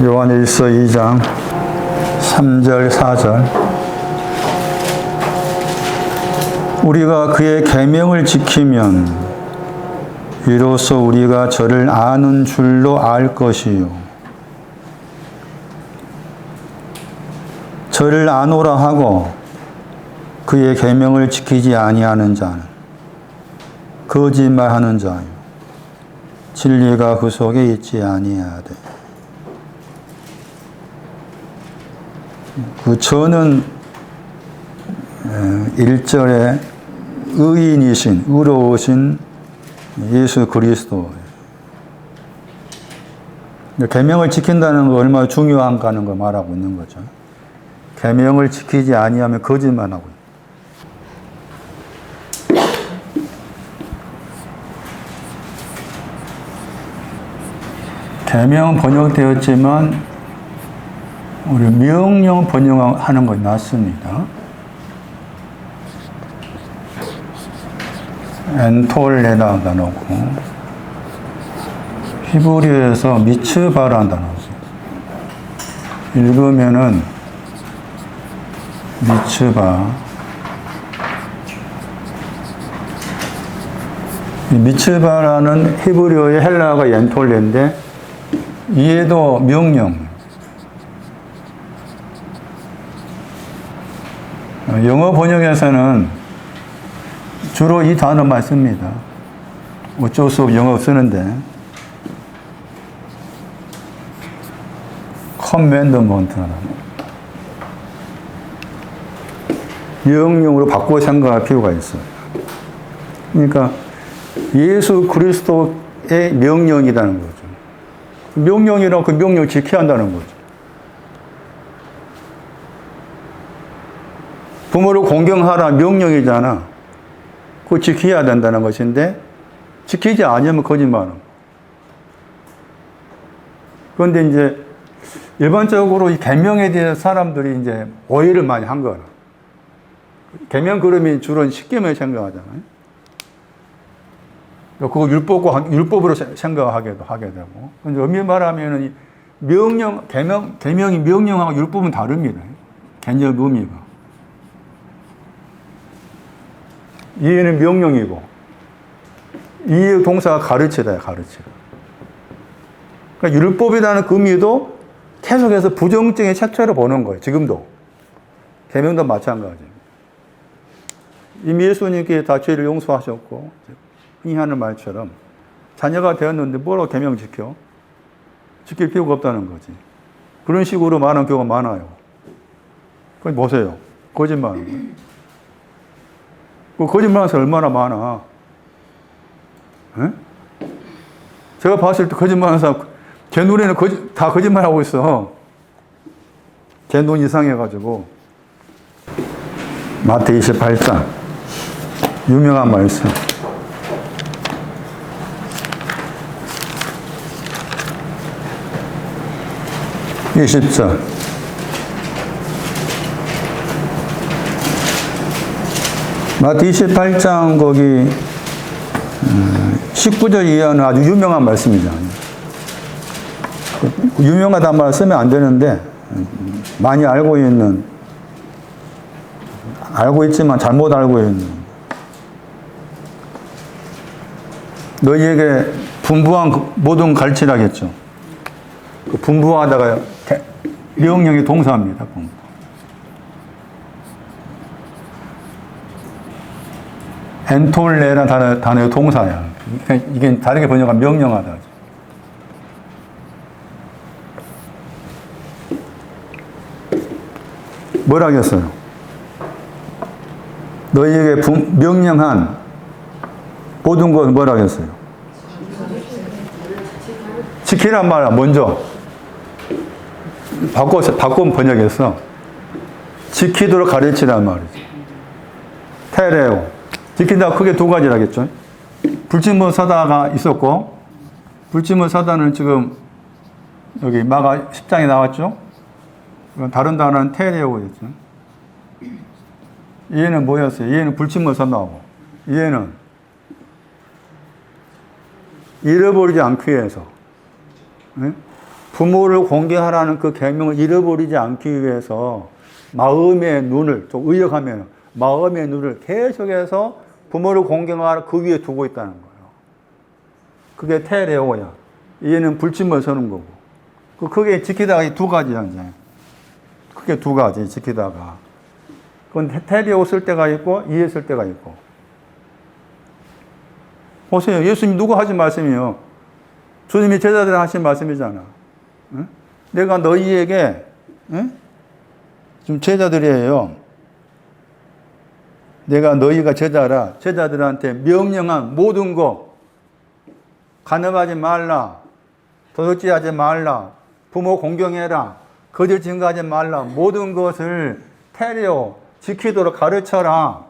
요한일서 2장 3절 4절 우리가 그의 계명을 지키면 이로써 우리가 저를 아는 줄로 알 것이요 저를 아노라 하고 그의 계명을 지키지 아니하는 자는 거짓말하는 자요 진리가 그 속에 있지 아니하되 그 저는 1절에 의인이신 의로우신 예수 그리스도 계명을 지킨다는 거 얼마나 중요한가 하는 걸 말하고 있는 거죠. 계명을 지키지 아니하면 거짓말하고 있는 계명 번역되었지만 우리 명령 번역하는 건 낫습니다. 엔톨레라 단어고 히브리어에서 미츠바라는 단어고 읽으면은 미츠바 미츠바라는 히브리어의 헬라어가 엔톨레인데 이에도 명령 영어 번역에서는 주로 이 단어만 씁니다. 어쩔 수 없이 영어 쓰는데 커맨드먼트라는 명령으로 바꾸어 생각할 필요가 있어요. 그러니까 예수 그리스도의 명령이라는 거죠. 명령이라고 그 명령을 지켜야 한다는 거죠. 부모를 공경하라 명령이잖아. 그거 지켜야 된다는 것인데 지키지 않으면 거짓말하는 거야. 그런데 이제 일반적으로 이 계명에 대해서 사람들이 이제 오해를 많이 한 거라. 계명 그러면 주로 십계명을 생각하잖아요. 그거 율법으로 생각하게 되고. 근데 엄밀히 말하면 계명이 명령하고 율법은 다릅니다. 개념 의미가. 이해는 명령이고, 이해 동사가 가르치다, 가르치다. 그러니까 율법이라는 그 의미도 계속해서 부정적인 색채로 보는 거예요. 지금도. 계명도 마찬가지. 이미 예수님께 다 죄를 용서하셨고, 흔히 하는 말처럼 자녀가 되었는데 뭐라고 계명 지켜? 지킬 필요가 없다는 거지. 그런 식으로 말하는 경우가 많아요. 그럼 보세요. 거짓말하는 거예요. 그 거짓말하는 사람 얼마나 많아. 에? 제가 봤을 때 거짓말하는 사람, 제 눈에는 다 거짓말하고 있어. 제 눈 이상해가지고. 마태 28장. 유명한 말씀. 이 20절. 마태 28장 거기 19절 이하는 아주 유명한 말씀이잖아요. 유명하다는 말 쓰면 안 되는데 많이 알고 있지만 잘못 알고 있는 너희에게 분부한 모든 가르치라겠죠. 그 분부하다가 명령의 동사입니다. 분부. 엔톨레라는 단어의 동사야. 이게 다르게 번역하면 명령하다. 뭐라 하겠어요? 너희에게 명령한 모든 것은 뭐라 하겠어요? 지키란 말이야, 먼저. 바꿔 번역해서 지키도록 가르치란 말이지. 테레오. 지킨다가 크게 두 가지라겠죠. 불침문 서다가 있었고, 불침문 서다는 지금 여기 마가 10장에 나왔죠. 다른 단어는 테레오였죠. 얘는 뭐였어요? 얘는 불침문 서다고. 얘는 잃어버리지 않기 위해서 부모를 공경하라는 그 계명을 잃어버리지 않기 위해서 마음의 눈을, 좀 의역하면 마음의 눈을 계속해서 부모를 공경하라 그 위에 두고 있다는 거예요. 그게 테레오야. 얘는 불침을 서는 거고. 그게 지키다가 두 가지야, 이제. 그게 두 가지, 지키다가. 그건 테레오 쓸 때가 있고, 이해 쓸 때가 있고. 보세요. 예수님 누구 하신 말씀이요? 주님이 제자들한테 하신 말씀이잖아. 응? 내가 너희에게, 응? 지금 제자들이에요. 내가 너희가 제자라, 제자들한테 명령한 모든 거, 간음하지 말라, 도둑질하지 말라, 부모 공경해라, 거짓 증거하지 말라, 모든 것을 테레오, 지키도록 가르쳐라.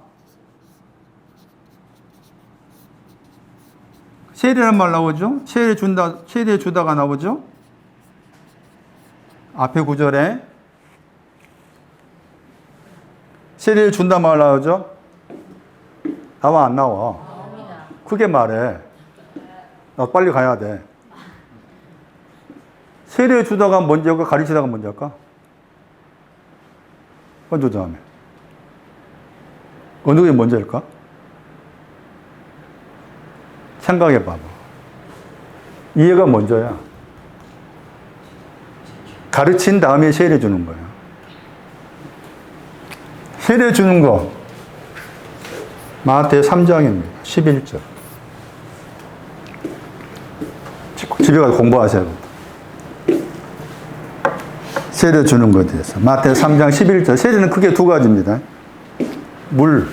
세례란 말 나오죠? 세례 주다가 나오죠? 앞에 구절에 세례를 준다 말 나오죠? 나와 안 나와? 크게 말해. 나 빨리 가야 돼. 세례 주다가 먼저일까? 가르치다가 먼저일까? 먼저 다음에. 어느 게 먼저일까? 생각해 봐봐. 이해가 먼저야. 가르친 다음에 세례 주는 거야. 세례 주는 거. 마태 3장입니다. 11절. 집에 가서 공부하세요. 세례 주는 것에 대해서. 마태 3장 11절. 세례는 크게 두 가지입니다. 물.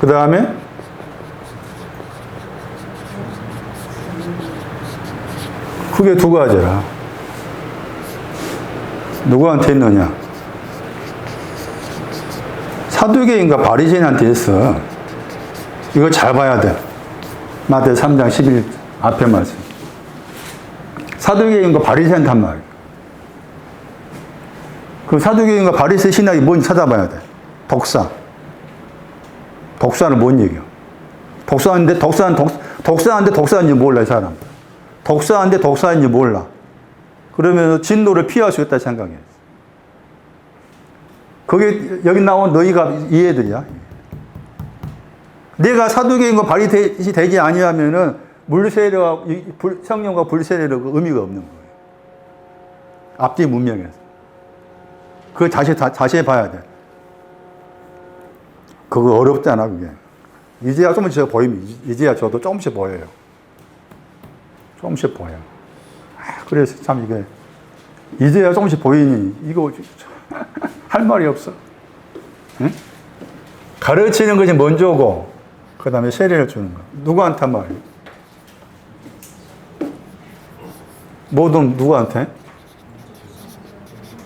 그 다음에 크게 두 가지라. 누구한테 했느냐? 사두개인가 바리새인한테 했어. 이거 잘 봐야 돼. 마태 3장 11 앞에 말씀. 사두개인과 바리새인한테 한 말. 그 사두개인과 바리새 신학이 뭔지 찾아봐야 돼. 독사. 독사는 뭔 얘기야? 독사인데 독사인지 몰라, 이 사람. 독사인데 독사인지 몰라. 그러면 진노를 피할 수 있다 생각해. 그게 여기 나온 너희가 이 애들이야. 내가 사두개인과 바리새인이 되지 아니하면은 물세례와 성령과 불세례는 그 의미가 없는 거예요. 앞뒤 문명에서. 그거 자세히 봐야 돼. 그거 어렵잖아, 그게. 이제야 조금씩 보입니다. 이제야 저도 조금씩 보여요. 조금씩 보여요. 그래서 참 이게, 이제야 조금씩 보이니, 이거, 할 말이 없어. 응? 가르치는 것이 먼저고, 그 다음에 세례를 주는 거. 누구한테 한 말이에요? 모든 누구한테?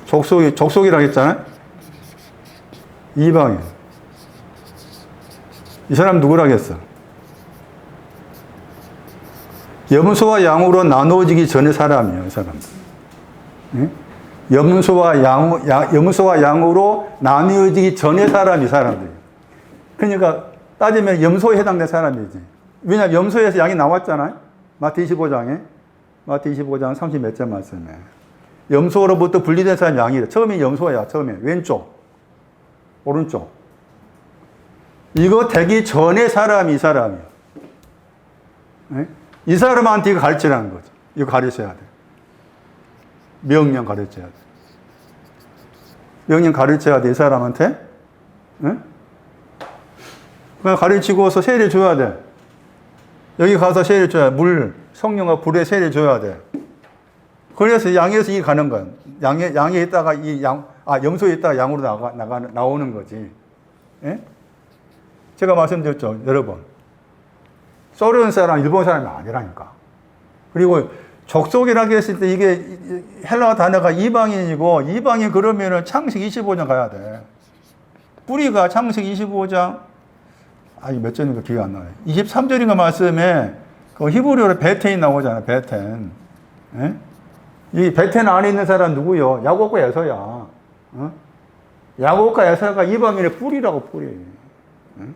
족속이라고 했잖아요? 이방인. 이 사람 누구라고 했어? 염소와 양으로 나누어지기 전의 사람이에요, 이 사람. 응? 염소와 양으로 나누어지기 전의 사람이 사람들이에요. 그러니까 따지면 염소에 해당된 사람이지. 왜냐하면 염소에서 양이 나왔잖아요. 마태 25장 30 몇 절 말씀에. 염소로부터 분리된 사람이 양이래. 처음에 염소야, 처음에. 왼쪽, 오른쪽. 이거 되기 전에 사람이 이 사람이에요. 네? 이 사람한테 이거 가르치라는 거죠. 이거 가르쳐야 돼. 명령 가르쳐야 돼. 명령 가르쳐야 돼, 이 사람한테. 네? 그냥 가르치고서 세례 줘야 돼. 여기 가서 세례 줘야 돼. 물, 성령과 불에 세례 줘야 돼. 그래서 양에서 이 가는 거야. 양에 있다가 염소에 있다가 양으로 나오는 거지. 예? 제가 말씀드렸죠, 여러 번. 소련 사람, 일본 사람이 아니라니까. 그리고 족속이라고 했을 때 이게 헬라 단어가 이방인이고, 이방인 그러면은 창세기 25장 가야 돼. 뿌리가 창세기 25장, 몇 절인가 기억 안 나요. 23절인가 말씀에 그 히브리어로 베텐이 나오잖아, 베텐. 예? 이 베텐 안에 있는 사람 누구요? 야곱과 에서야. 어? 야곱과 에서가 이방인의 뿌리라고, 뿌리. 예?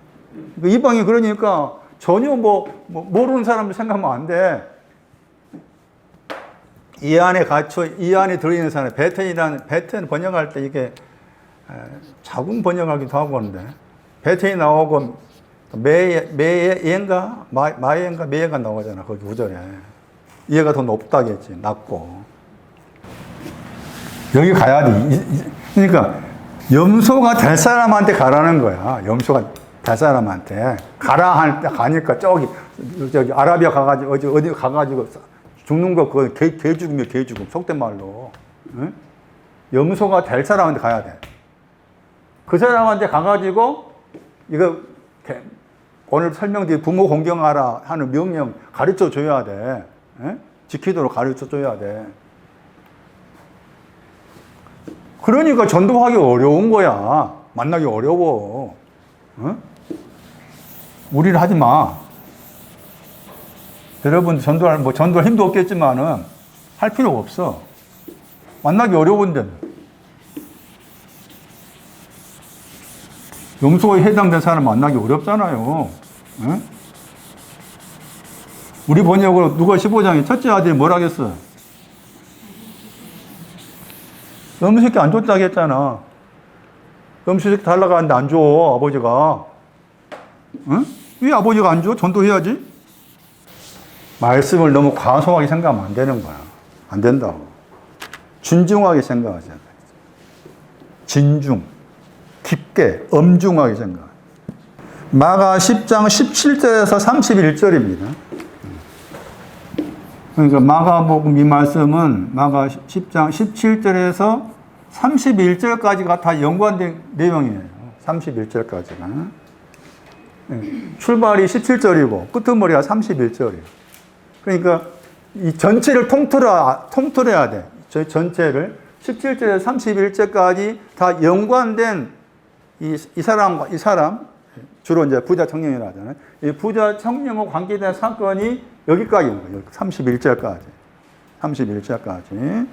이방인 그러니까 전혀 모르는 사람들 생각하면 안 돼. 이 안에 갇혀, 이 안에 들어있는 사람, 베텐 번역할 때 이게 자궁 번역하기도 하고 그러는데, 베텐이 나오고, 매예인가? 마예인가? 매예가 나오잖아, 거기 구절에. 얘가 더 높다겠지, 낮고. 여기 가야 돼. 그러니까, 염소가 될 사람한테 가라는 거야. 염소가 될 사람한테. 가라 할 때 가니까 저기 아라비아 가가지고, 어디 가가지고 죽는 거, 그거 개 죽음이야, 개 죽음. 속된 말로. 응? 염소가 될 사람한테 가야 돼. 그 사람한테 가가지고, 이거, 오늘 설명드린 부모 공경하라 하는 명령 가르쳐 줘야 돼. 에? 지키도록 가르쳐 줘야 돼. 그러니까 전도하기 어려운 거야. 만나기 어려워. 어? 우리는 하지 마. 여러분 전도할 힘도 없겠지만은 할 필요가 없어. 만나기 어려운데. 염소에 해당된 사람 만나기 어렵잖아요. 에? 우리 번역으로 누가 15장에 첫째 아들이 뭐라 했어? 염소새끼 안 줬다고 했잖아. 염소새끼 달라고 하는데 안 줘, 아버지가. 응? 왜 아버지가 안 줘? 전도해야지. 말씀을 너무 과소하게 생각하면 안 되는 거야. 안 된다고. 진중하게 생각하잖아. 진중. 깊게, 엄중하게 생각. 마가 10장 17절에서 31절입니다. 그러니까 마가복음 이 말씀은 마가 10장 17절에서 31절까지가 다 연관된 내용이에요. 31절까지가. 출발이 17절이고 끄트머리가 31절이에요. 그러니까 이 전체를 통틀어야 돼. 저희 전체를 17절에서 31절까지 다 연관된 이 사람 주로 이제 부자 청년이라 하잖아요. 이 부자 청년과 관계된 사건이 여기까지인 거예요. 31절까지. 31절까지.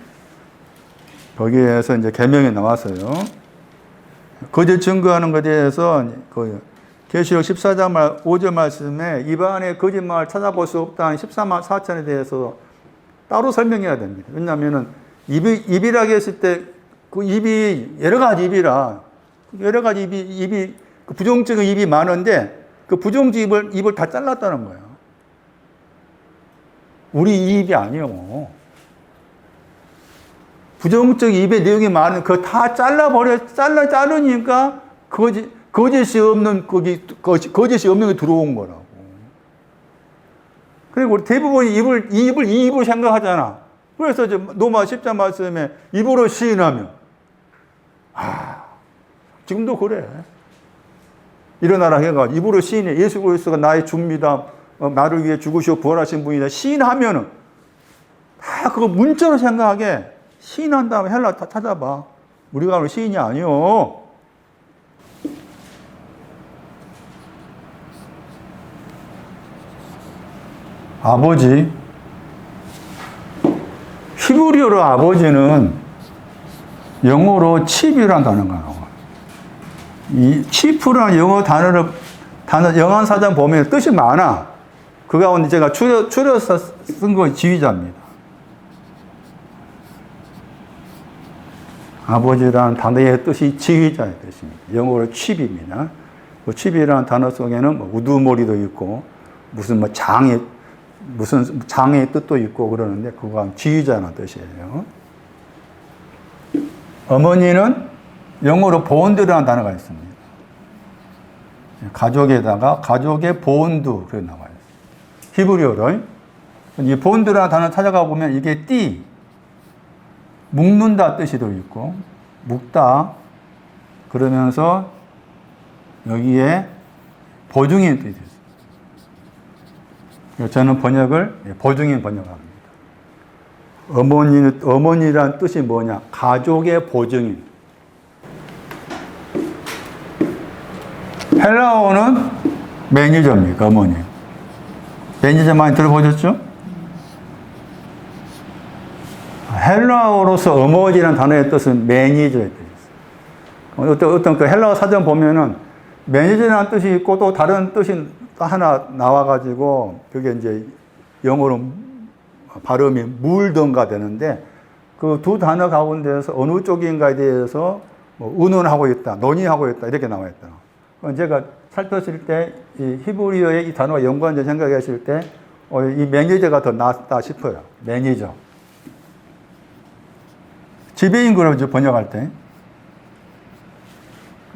거기에서 이제 계명이 나왔어요. 거짓 증거하는 것에 대해서 그 계시록 14장 5절 말씀에 이방인의 거짓말을 찾아볼 수 없다는 14만 4천에 대해서 따로 설명해야 됩니다. 왜냐하면은 입이라고 했을 때 그 입이 여러 가지 입이라 여러 가지 입이 그 부정적인 입이 많은데 그 부정적 입을 다 잘랐다는 거예요. 우리 이 입이 아니요. 부정적 입의 내용이 많은 그거 다 자르니까 거짓이 없는 거짓이 없는 게 들어온 거라고. 그리고 대부분이 이 입을 생각하잖아. 그래서 이제 로마 10장 말씀에 입으로 시인하면 지금도 그래. 일어나라 해가 입으로 시인해. 예수 그리스도가 나의 주입니다. 나를 위해 죽으시고 부활하신 분이다. 시인하면은 다 그거 문자로 생각하게 시인한 다음에 헬라 다 찾아봐. 우리가 하는 시인이 아니요. 아버지. 히브리어로 아버지는 영어로 칩이라는 단어가 나와요. 이 치프라는 영어 단어 영한 사전 보면 뜻이 많아. 그 가운데 제가 추려서 쓴 거 지휘자입니다. 아버지라는 단어의 뜻이 지휘자의 뜻입니다. 영어로 칩입니다. 그 칩이라는 단어 속에는 뭐 우두머리도 있고 무슨 장의 뜻도 있고 그러는데 그거 지휘자라는 뜻이에요. 어머니는 영어로 본드라는 단어가 있습니다. 가족에다가 가족의 본드 그렇게 나와요. 히브리어로 이 본드라는 단어 찾아가 보면 이게 띠 묶는다 뜻이도 있고 묶다 그러면서 여기에 보증인 뜻이 있어요. 저는 번역을 보증인 번역합니다. 어머니란 뜻이 뭐냐? 가족의 보증인. 헬라어는 매니저입니까? 어머니. 매니저 많이 들어보셨죠? 헬라어로서 어머니라는 단어의 뜻은 매니저의 뜻이에요. 어떤 그 헬라어 사전 보면은 매니저라는 뜻이 있고 또 다른 뜻이 하나 나와가지고 그게 이제 영어로 발음이 물던가 되는데 그 두 단어 가운데서 어느 쪽인가에 대해서 뭐 의논하고 있다, 논의하고 있다 이렇게 나와 있다. 제가 살폈을 때 이 히브리어의 이 단어와 연관된 생각했을 때 이 매니저가 더 낫다 싶어요. 매니저. 지배인 그룹 번역할 때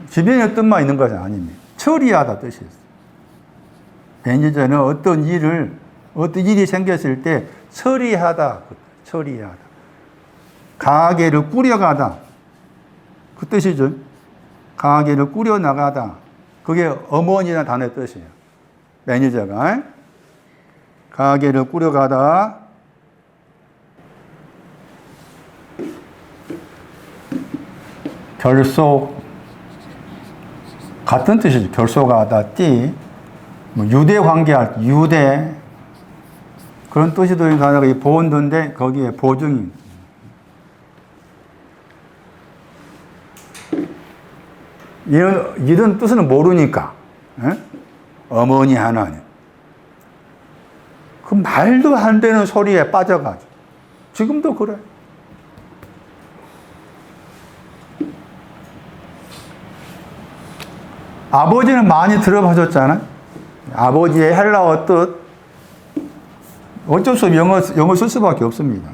지배인의 뜻만 있는 것은 아닙니다. 처리하다 뜻이 있어요. 매니저는 어떤 일이 생겼을 때 처리하다. 가게를 꾸려가다. 그 뜻이죠. 가게를 꾸려나가다. 그게 어머니라는 단어의 뜻이에요. 매니저가. 가게를 꾸려가다. 결속. 같은 뜻이죠. 결속하다. 뭐 유대 관계할 때, 유대. 그런 뜻이 들어있는 단어가 이 보온도인데 거기에 보증이. 이런 뜻은 모르니까. 에? 어머니 하나님. 그 말도 안 되는 소리에 빠져가지고. 지금도 그래. 아버지는 많이 들어보셨잖아요. 아버지의 헬라어 뜻. 어쩔 수 없이 영어 쓸 수밖에 없습니다.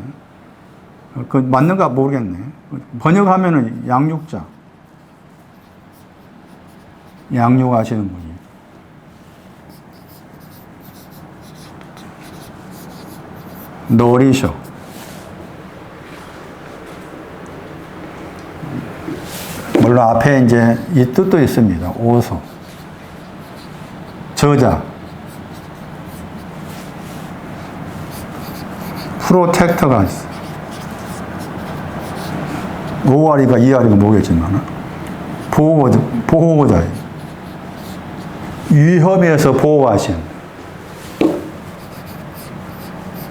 그 맞는가 모르겠네. 번역하면은 양육자. 양육하시는 분이. 노리셔. 물론 앞에 이제 이 뜻도 있습니다. 오소. 저자. 프로텍터가 있어. 5알이가 2알이가 모르겠지만 보호자. 위험에서 보호하신.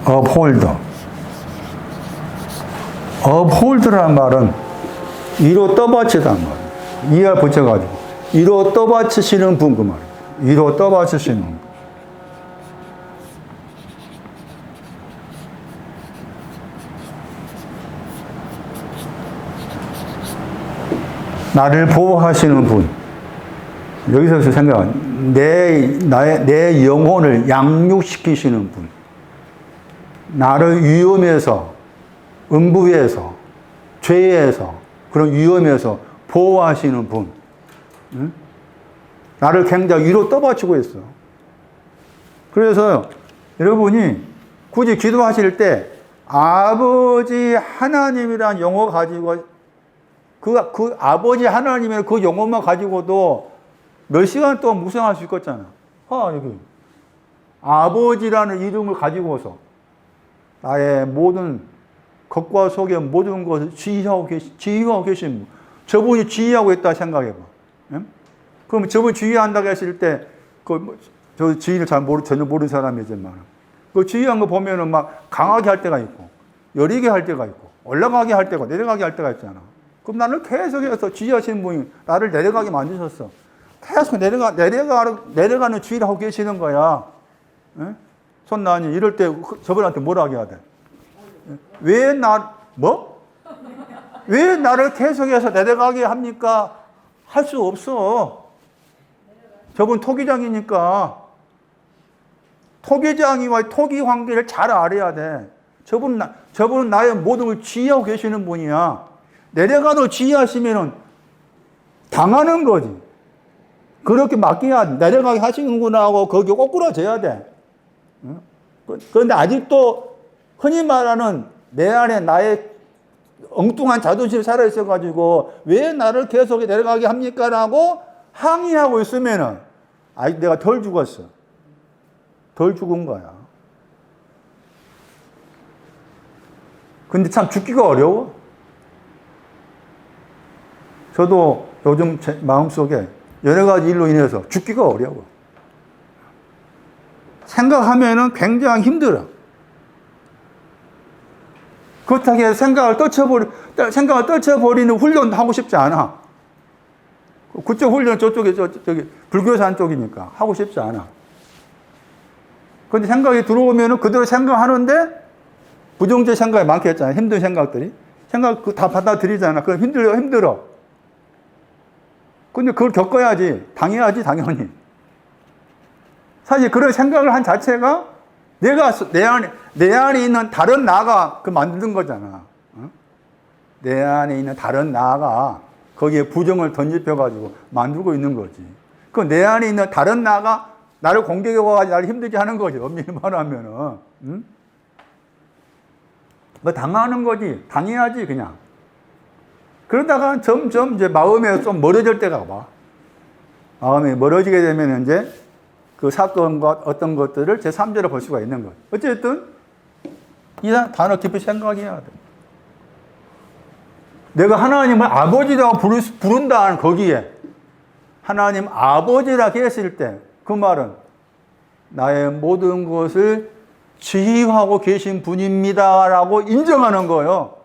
업홀더. 업홀더라는 말은 위로 떠받치단 말이에요. 2알 붙여가지고 위로 떠받치시는 분 그 말이에요. 위로 떠받치시는 분. 나를 보호하시는 분. 여기서 생각은 내 영혼을 양육시키시는 분. 나를 위험에서, 음부에서, 죄에서, 그런 위험에서 보호하시는 분. 응? 나를 굉장히 위로 떠받치고 있어. 그래서 여러분이 굳이 기도하실 때 아버지 하나님이란 용어 가지고 그 아버지 하나님의 그 용어만 가지고도 몇 시간 동안 묵상할 수 있겠잖아. 여기. 아버지라는 이름을 가지고서 나의 모든 겉과 속의 모든 것을 지휘하고 계신 분. 저분이 지휘하고 있다 생각해봐. 응? 그럼 저분이 지휘한다고 했을 때, 저 지휘를 전혀 모르는 사람이지만, 그 지휘한 거 보면은 막 강하게 할 때가 있고, 여리게 할 때가 있고, 올라가게 할 때가, 내려가게 할 때가 있잖아. 그럼 나를 계속해서 지휘하시는 분이 나를 내려가게 만드셨어. 계속 내려가는 지휘를 하고 계시는 거야. 응? 손나니, 이럴 때 저분한테 뭐라 하게 해야 돼? 왜 나를 계속해서 내려가게 합니까? 할 수 없어. 저분 토기장이니까. 토기장이와 토기 관계를 잘 알아야 돼. 저분은 나의 모든 걸 지휘하고 계시는 분이야. 내려가도 지휘하시면은 당하는 거지. 그렇게 맡겨야 내려가게 하시는구나 하고 거기에 꼬꾸라져야 돼. 그런데 아직도 흔히 말하는 내 안에 나의 엉뚱한 자존심이 살아있어가지고 왜 나를 계속 내려가게 합니까? 라고 항의하고 있으면은 아직 내가 덜 죽었어. 덜 죽은 거야. 근데 참 죽기가 어려워. 저도 요즘 제 마음속에 여러 가지 일로 인해서 죽기가 어려워. 생각하면은 굉장히 힘들어. 그렇다고 해서 생각을 떨쳐버리는 훈련도 하고 싶지 않아. 그쪽 훈련 저기 불교산 쪽이니까 하고 싶지 않아. 그런데 생각이 들어오면은 그대로 생각하는데 부정적 생각이 많겠잖아요. 힘든 생각들이. 생각 다 받아들이잖아. 그럼 힘들어. 근데 그걸 겪어야지. 당해야지, 당연히. 사실 그런 생각을 한 자체가 내 안에 있는 다른 나가 만든 거잖아. 내 안에 있는 다른 나가 거기에 부정을 던집혀가지고 만들고 있는 거지. 그 내 안에 있는 다른 나가 나를 공격해가지고 나를 힘들게 하는 거지. 엄밀히 말하면은. 응? 뭐 당하는 거지. 당해야지, 그냥. 그러다가 점점 이제 마음에 좀 멀어질 때가 와. 마음이 멀어지게 되면 이제 그 사건과 어떤 것들을 제3자로 볼 수가 있는 거예요. 어쨌든 이 단어 깊이 생각해야 돼. 내가 하나님을 아버지라고 부른다는 거기에 하나님 아버지라고 했을 때 그 말은 나의 모든 것을 지휘하고 계신 분입니다라고 인정하는 거예요.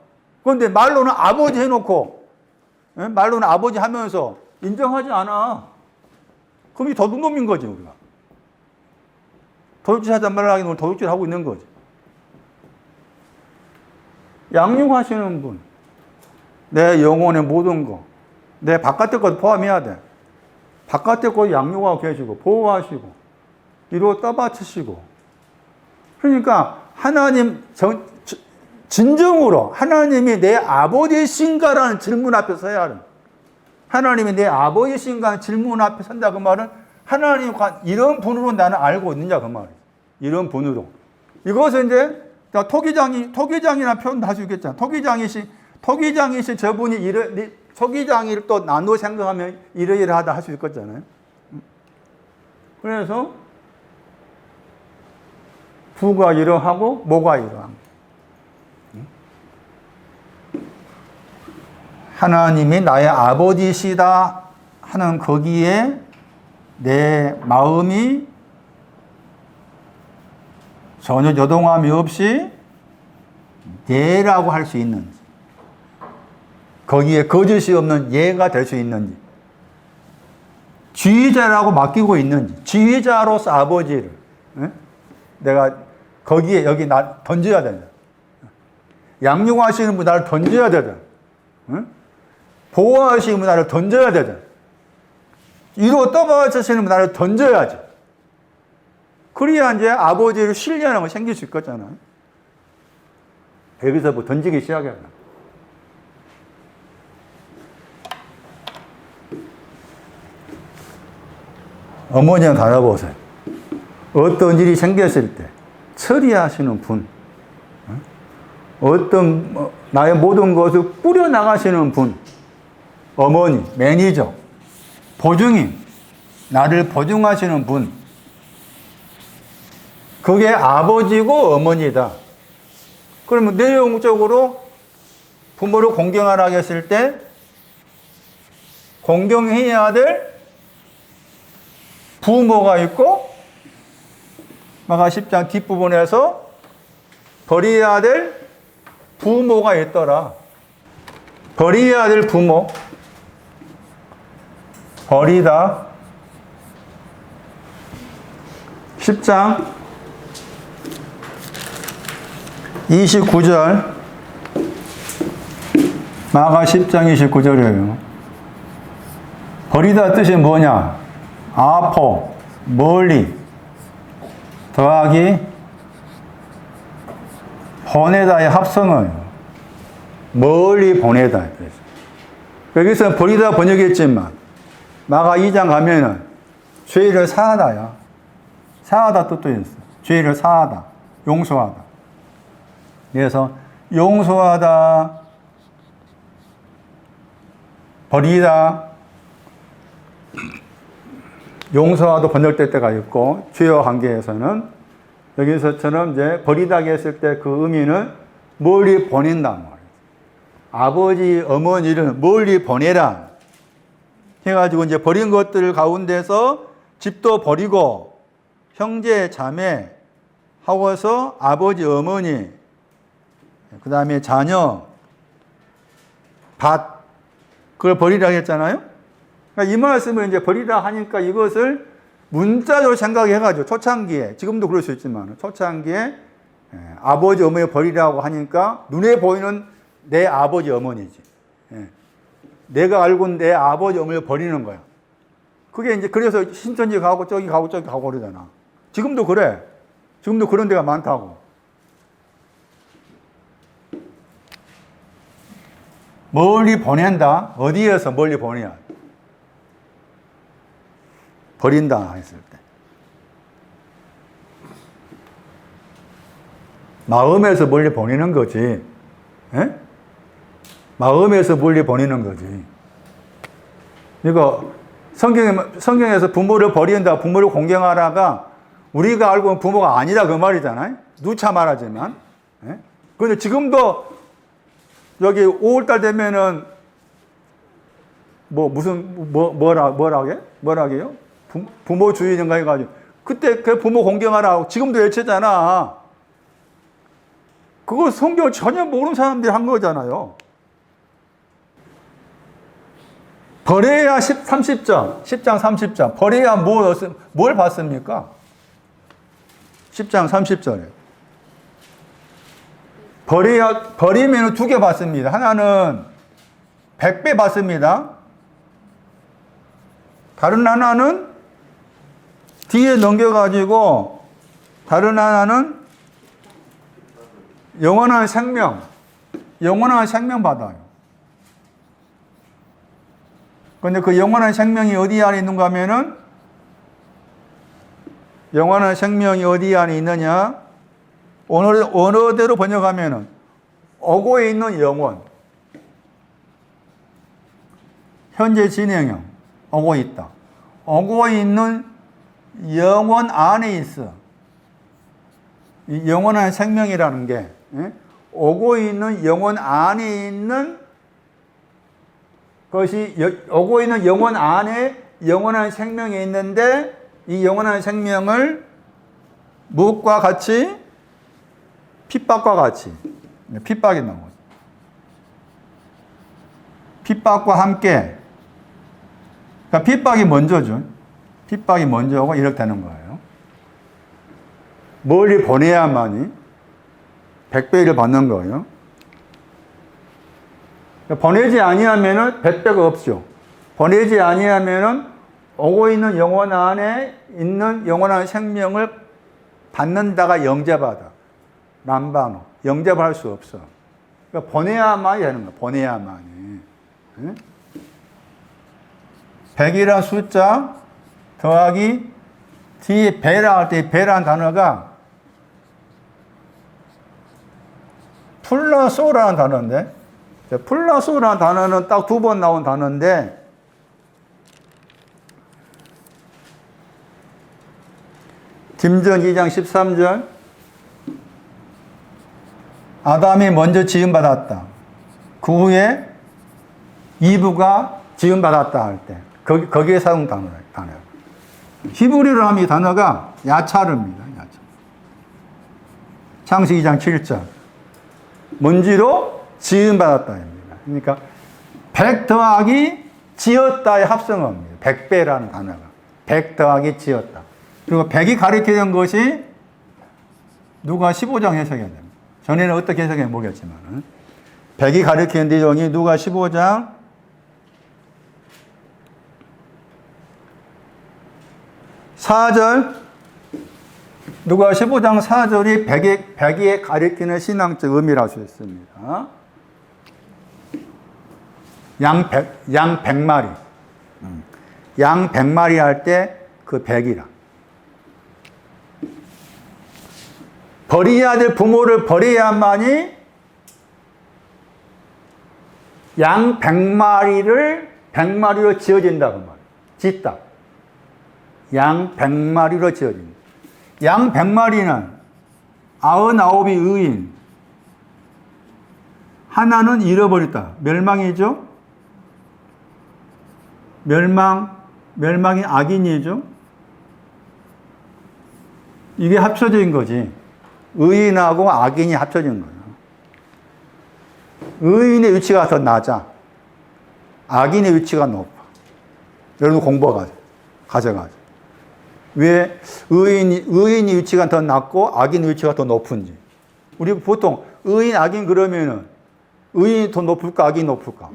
그런데 말로는 아버지 해놓고 말로는 아버지 하면서 인정하지 않아. 그럼 이 도둑놈인 거지, 우리가. 도둑질 하자 말라기 오늘 도둑질 하고 있는 거지. 양육하시는 분, 내 영혼의 모든 거, 내 바깥의 것도 포함해야 돼. 바깥의 것 양육하고 계시고, 보호하시고, 이루어 떠받치시고. 그러니까, 하나님, 진정으로 하나님이 내 아버지신가라는 질문 앞에 서야 하는. 하나님이 내 아버지신가 질문 앞에 선다 그 말은 하나님과 이런 분으로 나는 알고 있느냐 그 말이에요. 이런 분으로. 이것은 이제 토기장이라는 표현도 할 수 있겠잖아. 토기장이시 저분이 토기장이를 또 나누어 생각하면 이러이러하다 할 수 있겠잖아요. 그래서 부가 이러하고 모가 이러한. 하나님이 나의 아버지시다 하는 거기에 내 마음이 전혀 요동함이 없이 예라고 할 수 있는지, 거기에 거짓이 없는 예가 될 수 있는지, 지휘자라고 맡기고 있는지, 지휘자로서 아버지를 내가 거기에 여기 나 던져야 된다. 양육하시는 분 나를 던져야 되다. 보호하시는 분 나를 던져야 되다. 이로 떠받치시는 분 나를 던져야지. 그래야 이제 아버지를 신뢰하는 거 생길 수 있겠잖아. 여기서 뭐 던지기 시작해야 돼. 어머니랑 달아보세요. 어떤 일이 생겼을 때 처리하시는 분, 어떤 나의 모든 것을 뿌려나가시는 분, 어머니, 매니저, 보증인, 나를 보증하시는 분, 그게 아버지고 어머니다. 그러면 내용적으로 부모를 공경하라고 했을 때 공경해야 될 부모가 있고, 마가 10장 뒷부분에서 버려야 될 부모가 있더라. 버려야 될 부모, 버리다. 10장 29절, 마가 10장 29절이에요. 버리다 뜻이 뭐냐? 아포, 멀리, 더하기 보내다의 합성어예요. 멀리 보내다. 여기서 버리다 번역했지만 마가 2장 가면은 죄를 사하다야. 사하다 뜻도 있어. 죄를 사하다. 용서하다. 그래서 용서하다, 버리다, 용서하도 번역될 때가 있고, 죄와 관계에서는 여기서처럼 이제 버리다게 했을 때 그 의미는 멀리 보낸단 말이에요. 아버지, 어머니를 멀리 보내라 해가지고 이제 버린 것들 가운데서 집도 버리고 형제, 자매 하고서 아버지, 어머니, 그 다음에 자녀, 밭, 그걸 버리라고 했잖아요. 그러니까 이 말씀을 이제 버리라 하니까 이것을 문자적으로 생각해가지고 초창기에, 지금도 그럴 수 있지만 초창기에 아버지 어머니 버리라고 하니까 눈에 보이는 내 아버지 어머니지. 내가 알고 있는 내 아버지 어머니를 버리는 거야. 그게 이제 그래서 신천지 가고 저기 가고 저기 가고 그러잖아. 지금도 그래. 지금도 그런 데가 많다고. 멀리 보낸다. 어디에서 멀리 보내야? 버린다 했을 때. 마음에서 멀리 보내는 거지. 에? 마음에서 멀리 보내는 거지. 그러니까 성경에서 부모를 버린다, 부모를 공경하라가 우리가 알고 있는 부모가 아니다 그 말이잖아요. 누차 말하지만. 그런데 지금도 여기 5월달 되면은 뭐라게요? 부모 주의인가 해가지고 그때 그 부모 공경하라고 지금도 외치잖아. 그거 성경을 전혀 모르는 사람들이 한 거잖아요. 버레야 30장, 10장 30장. 버레야 뭘 받습니까? 10장 30절에. 버리면 두 개 받습니다. 하나는 100배 받습니다. 다른 하나는 뒤에 넘겨가지고, 다른 하나는 영원한 생명 받아요. 근데 그 영원한 생명이 어디 안에 있는가 하면은, 영원한 생명이 어디 안에 있느냐? 언어대로 번역하면은, 어고에 있는 영원. 현재 진행형. 어고에 있다. 어고에 있는 영원 안에 있어. 이 영원한 생명이라는 게, 오고 있는 영혼 안에 있는 것이, 오고 있는 영혼 안에 영원한 생명이 있는데, 이 영원한 생명을 무엇과 같이? 핍박과 같이. 핍박이 나온 거죠. 핍박과 함께. 그러니까 핍박이 먼저죠. 핍박이 먼저고 이렇게 되는 거예요. 멀리 보내야만이 100배를 받는 거예요. 보내지 아니하면은 100배가 없죠. 보내지 아니하면은 오고 있는 영혼 안에 있는 영원한 생명을 받는다가 영접하다. 남반어. 영접할 수 없어. 그러니까 보내야만이 되는 거야. 보내야만이. 100이라는 숫자 더하기 뒤에 배라 할 때 배라는 단어가 플라소라는 단어인데, 플라소라는 단어는 딱 2번 나온 단어인데, 김전 2장 13절, 아담이 먼저 지음받았다. 그 후에 이브가 지음받았다 할 때, 거기에 사용 단어예요. 히브리어로 하면 이 단어가 야차르입니다. 야차. 창세기 2장 7절. 먼지로 지음받았다입니다. 그러니까 100 더하기 지었다의 합성어입니다. 100배라는 단어가. 100 더하기 지었다. 그리고 100이 가리키는 것이 누가 15장 해석해야 됩니다. 전에는 어떻게 해석했는지 모르겠지만 100이 가리키는 내용이 누가 15장 4절, 누가 15장 4절이 100이 가리키는 신앙적 의미를 알 수 있습니다. 양 100마리. 양 100마리 할 때 그 100이라. 버려야 될 부모를 버려야만이 양 100마리로 지어진다. 그 말이에요. 짓다. 양 100마리로 지어진다. 양 100마리는 99이 의인, 하나는 잃어버렸다. 멸망이죠? 멸망이 악인이죠? 이게 합쳐진 거지. 의인하고 악인이 합쳐진 거예요. 의인의 위치가 더 낮아. 악인의 위치가 높아. 여러분 가져가죠. 왜 의인이 위치가 더 낮고 악인의 위치가 더 높은지. 우리 보통 의인, 악인 그러면은 의인이 더 높을까, 악인이 높을까?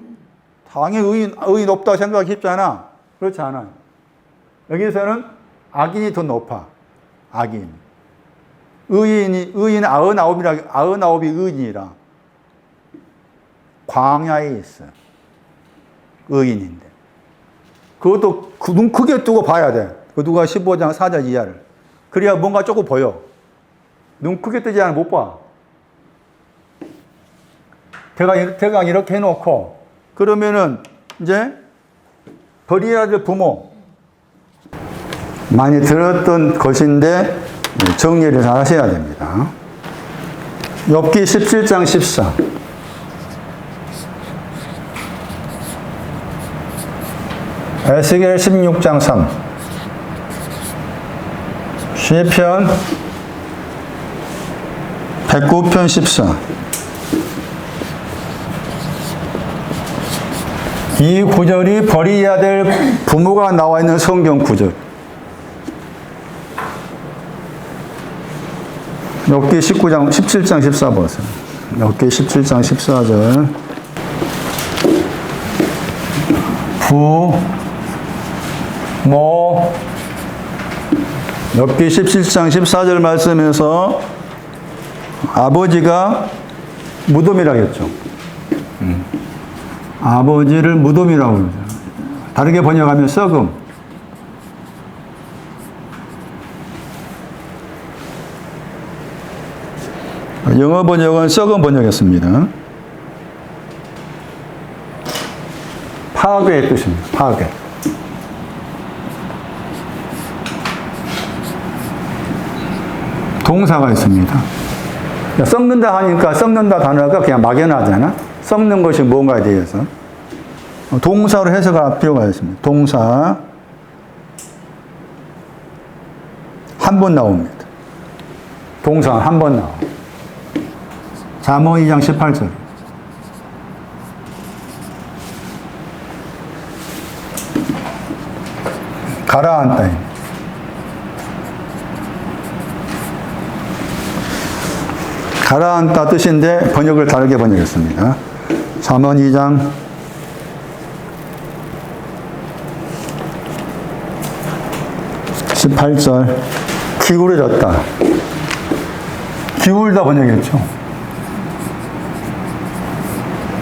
당연히 의인 높다고 생각하기 쉽잖아. 그렇지 않아요. 여기서는 악인이 더 높아. 악인. 의인은 99이 의인이라. 광야에 있어요. 의인인데. 그것도 눈 크게 뜨고 봐야 돼. 그 누가 15장 4절 이하를. 그래야 뭔가 조금 보여. 눈 크게 뜨지 않으면 못 봐. 대강 이렇게 해놓고, 그러면은 이제 버려야 될 부모. 많이 들었던 것인데 정리를 잘 하셔야 됩니다. 욥기 17장 14. 에스겔 16장 3. 시편 109편 14. 이 구절이 버려야 될 부모가 나와 있는 성경 구절. 욥기 17장 14 보세요. 욥기 17장 14절. 부모. 욥기 17장 14절 말씀에서 아버지가 무덤이라고 했죠. 아버지를 무덤이라고 그러죠. 다르게 번역하면 썩음. 영어 번역은 썩은 번역했습니다. 파괴의 뜻입니다. 파괴. 동사가 있습니다. 썩는다 하니까 썩는다 단어가 그냥 막연하잖아. 썩는 것이 뭔가에 대해서. 동사로 해석할 필요가 있습니다. 동사. 한 번 나옵니다. 동사 한 번 나와. 잠언 2장 18절. 가라앉다. 가라앉다 뜻인데 번역을 다르게 번역했습니다. 잠언 2장 18절. 기울어졌다. 기울다 번역했죠.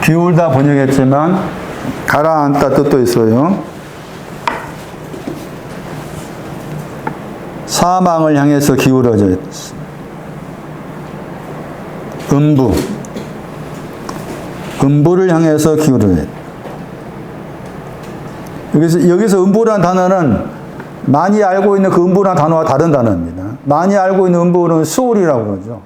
기울다 번역했지만 가라앉다 뜻도 있어요. 사망을 향해서 기울어져 있어. 음부를 향해서 기울어져 있다. 여기서 음부라는 단어는 많이 알고 있는 그 음부라는 단어와 다른 단어입니다. 많이 알고 있는 음부는 수울이라고 그러죠.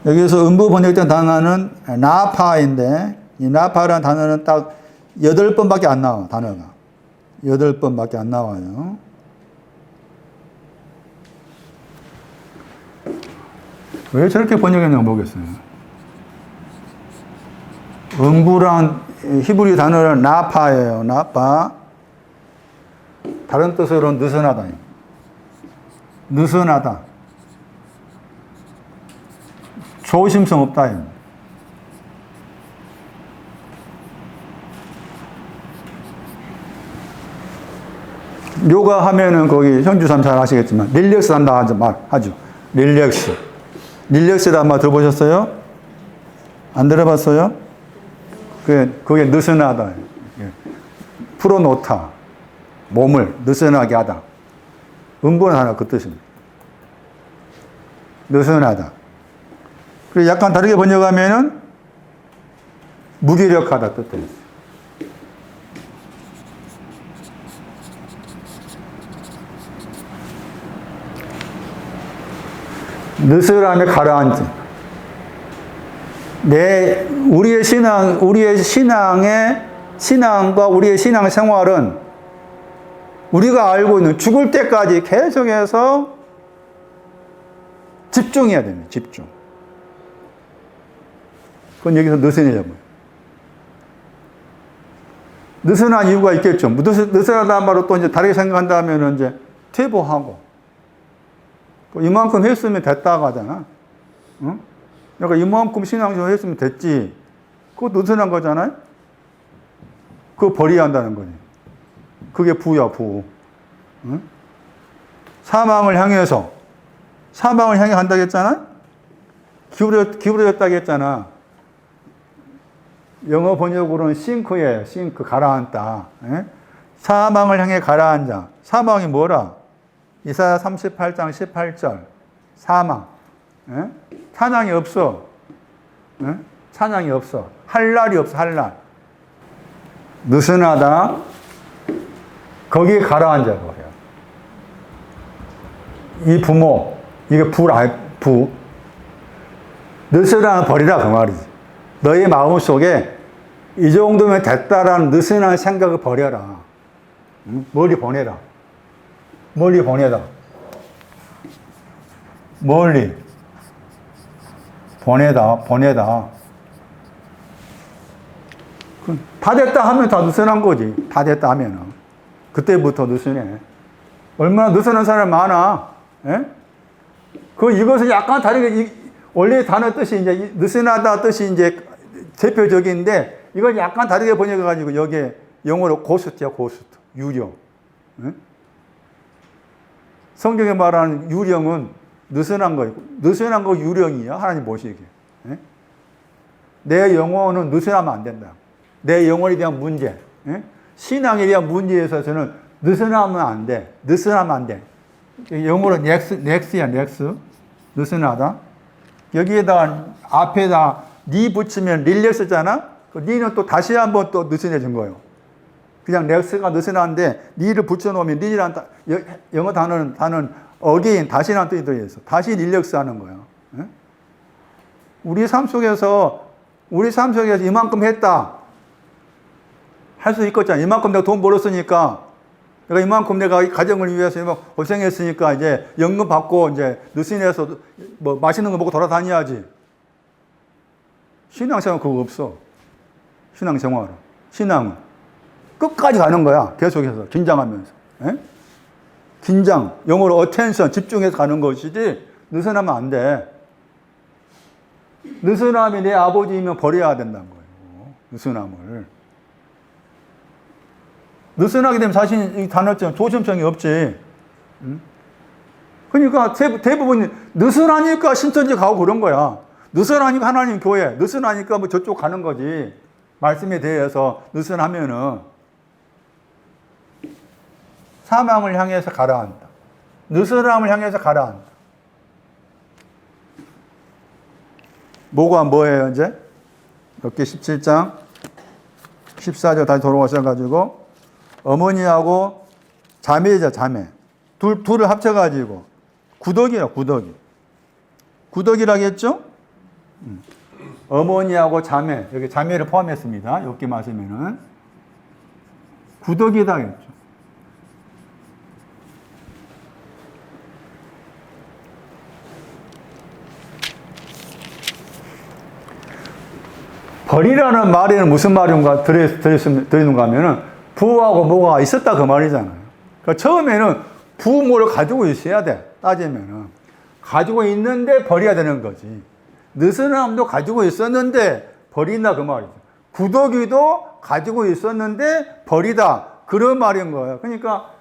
여기서 음부 번역된 단어는 나파인데, 이 나파라는 단어는 딱 8번밖에 안 나와, 단어가. 8번밖에 안 나와요. 왜 저렇게 번역했는지 모르겠어요. 음부란 히브리 단어는 나파예요. 나파. 다른 뜻으로는 느슨하다. 느슨하다. 조심성 없다. 요가 하면은 거기 현주삼 잘 아시겠지만 릴렉스 한다 하죠. 릴렉스. 릴렉스라는 말 들어보셨어요? 안 들어봤어요? 그게 느슨하다. 풀어놓다. 몸을 느슨하게 하다. 음보는 하나 그 뜻입니다. 느슨하다. 그리고 약간 다르게 번역하면은 무기력하다 뜻도 있어요. 느슨함에 가라앉은. 우리의 신앙과 우리의 신앙 생활은 우리가 알고 있는 죽을 때까지 계속해서 집중해야 됩니다. 집중. 그건 여기서 느슨해져요. 느슨한 이유가 있겠죠. 느슨하다는 말로 또 이제 다르게 생각한다면 이제 퇴보하고. 이만큼 했으면 됐다고 하잖아. 응? 그러니까 이만큼 신앙생활 했으면 됐지. 그거 느슨한 거잖아요? 그거 버려야 한다는 거지. 그게 부야, 부. 응? 사망을 향해서, 사망을 향해 간다고 했잖아? 기울어졌다고 했잖아. 영어 번역으로는 싱크예요. 싱크, 가라앉다. 에? 사망을 향해 가라앉아. 사망이 뭐라? 이사야 38장 18절. 사망. 에? 찬양이 없어. 에? 찬양이 없어. 할 날이 없어, 할 날. 느슨하다. 거기에 가라앉아 버려. 이 부모, 이게 부. 느슨한 버리라, 그 말이지. 너의 마음 속에 이 정도면 됐다라는 느슨한 생각을 버려라. 응? 멀리 보내라. 멀리 보내라. 멀리. 보내다. 다 됐다 하면 다 느슨한 거지. 다 됐다 하면은. 그때부터 느슨해. 얼마나 느슨한 사람이 많아. 예? 이것은 약간 다르게, 원래 단어 뜻이 이제 느슨하다 뜻이 이제 대표적인데, 이걸 약간 다르게 번역해가지고 여기에 영어로 고스트야, 고스트. 유령. 예? 성경에 말하는 유령은 느슨한 거예요. 느슨한 거 유령이야. 하나님 보시기에. 예? 내 영혼은 느슨하면 안 된다. 내 영혼에 대한 문제. 예? 신앙에 대한 문제에 있어서는 느슨하면 안 돼. 느슨하면 안 돼. 영어로 넥스야, 넥스. 느슨하다. 여기에다, 앞에다 니 붙이면 릴렉스잖아? 그 니는 또 다시 한번 또 느슨해진 거예요. 그냥 넥스가 느슨한데, 니를 붙여놓으면 릴이라는 영어 단어는 again, 다시라는 뜻이 들어있어. 다시 릴렉스 하는 거야. 예? 우리 삶 속에서 이만큼 했다. 할 수 있겠잖아. 이만큼 내가 돈 벌었으니까, 내가 이만큼 내가 가정을 위해서 이만큼 고생했으니까 이제 연금 받고 이제 느슨해서 뭐 맛있는 거 먹고 돌아다녀야지. 신앙생활 그거 없어. 신앙생활은. 신앙은 끝까지 가는 거야. 계속해서 긴장하면서. 에? 긴장, 영어로 attention, 집중해서 가는 것이지 느슨하면 안 돼. 느슨함이 내 아버지이면 버려야 된다는 거예요. 느슨함을. 느슨하게 되면 자신이 단어점, 조심성이 없지. 응? 그러니까 대부분 느슨하니까 신천지 가고 그런 거야. 느슨하니까 하나님 교회, 느슨하니까 뭐 저쪽 가는 거지. 말씀에 대해서 느슨하면은 사망을 향해서 가라앉다. 느슨함을 향해서 가라앉다. 뭐가 뭐예요, 이제? 엽기 17장 14절 다시 돌아오셔가지고 어머니하고 자매죠, 자매. 둘을 합쳐가지고 구덕이라, 구덕이. 구덕이라겠죠? 어머니하고 자매, 여기 자매를 포함했습니다. 엽기 말씀에는. 구덕이다 했죠. 벌이라는 말에는 무슨 말인가 들리는가 하면은 부하고 뭐가 있었다 그 말이잖아요. 그러니까 처음에는 부모를 가지고 있어야 돼. 따지면은. 가지고 있는데 버려야 되는 거지. 느슨함도 가지고 있었는데 버린다 그 말이죠. 구더기도 가지고 있었는데 버리다. 그런 말인 거예요. 그러니까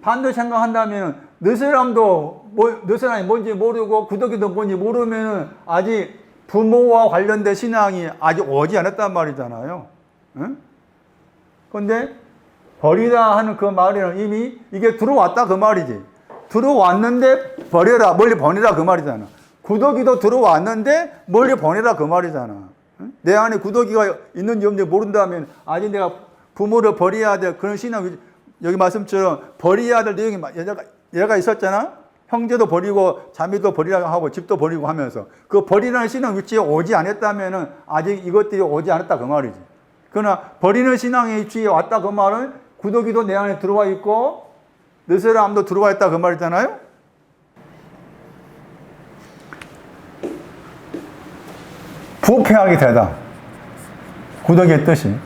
반대로 생각한다면 느슨함도 느슨함이 뭔지 모르고 구더기도 뭔지 모르면 아직 부모와 관련된 신앙이 아직 오지 않았단 말이잖아요. 응? 근데 버리다 하는 그 말에는 이미 이게 들어왔다 그 말이지. 들어왔는데 버려라, 멀리 보내라 그 말이잖아. 구더기도 들어왔는데 멀리 보내라 그 말이잖아. 응? 내 안에 구더기가 있는지 없는지 모른다면 아직 내가 부모를 버려야 될 그런 신앙, 여기 말씀처럼 버려야 될 내용이 얘가 있었잖아. 형제도 버리고 자매도 버리라고 하고 집도 버리고 하면서 그 버리라는 신앙 위치에 오지 않았다면은 아직 이것들이 오지 않았다 그 말이지. 그러나 버리는 신앙의 위치에 왔다 그 말은 구더기도 내 안에 들어와 있고 느슨함도 들어와 있다 그 말이잖아요. 부패하게 되다. 구더기의 뜻이.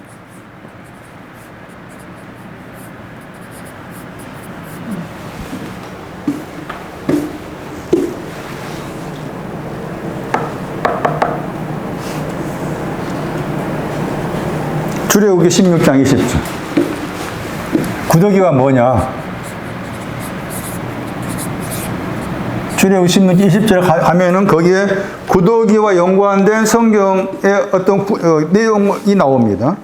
출애굽기 16장 20절. 구더기가 뭐냐? 출애굽기 16장 20절 가면은 거기에 구더기와 연관된 성경의 어떤 내용이 나옵니다.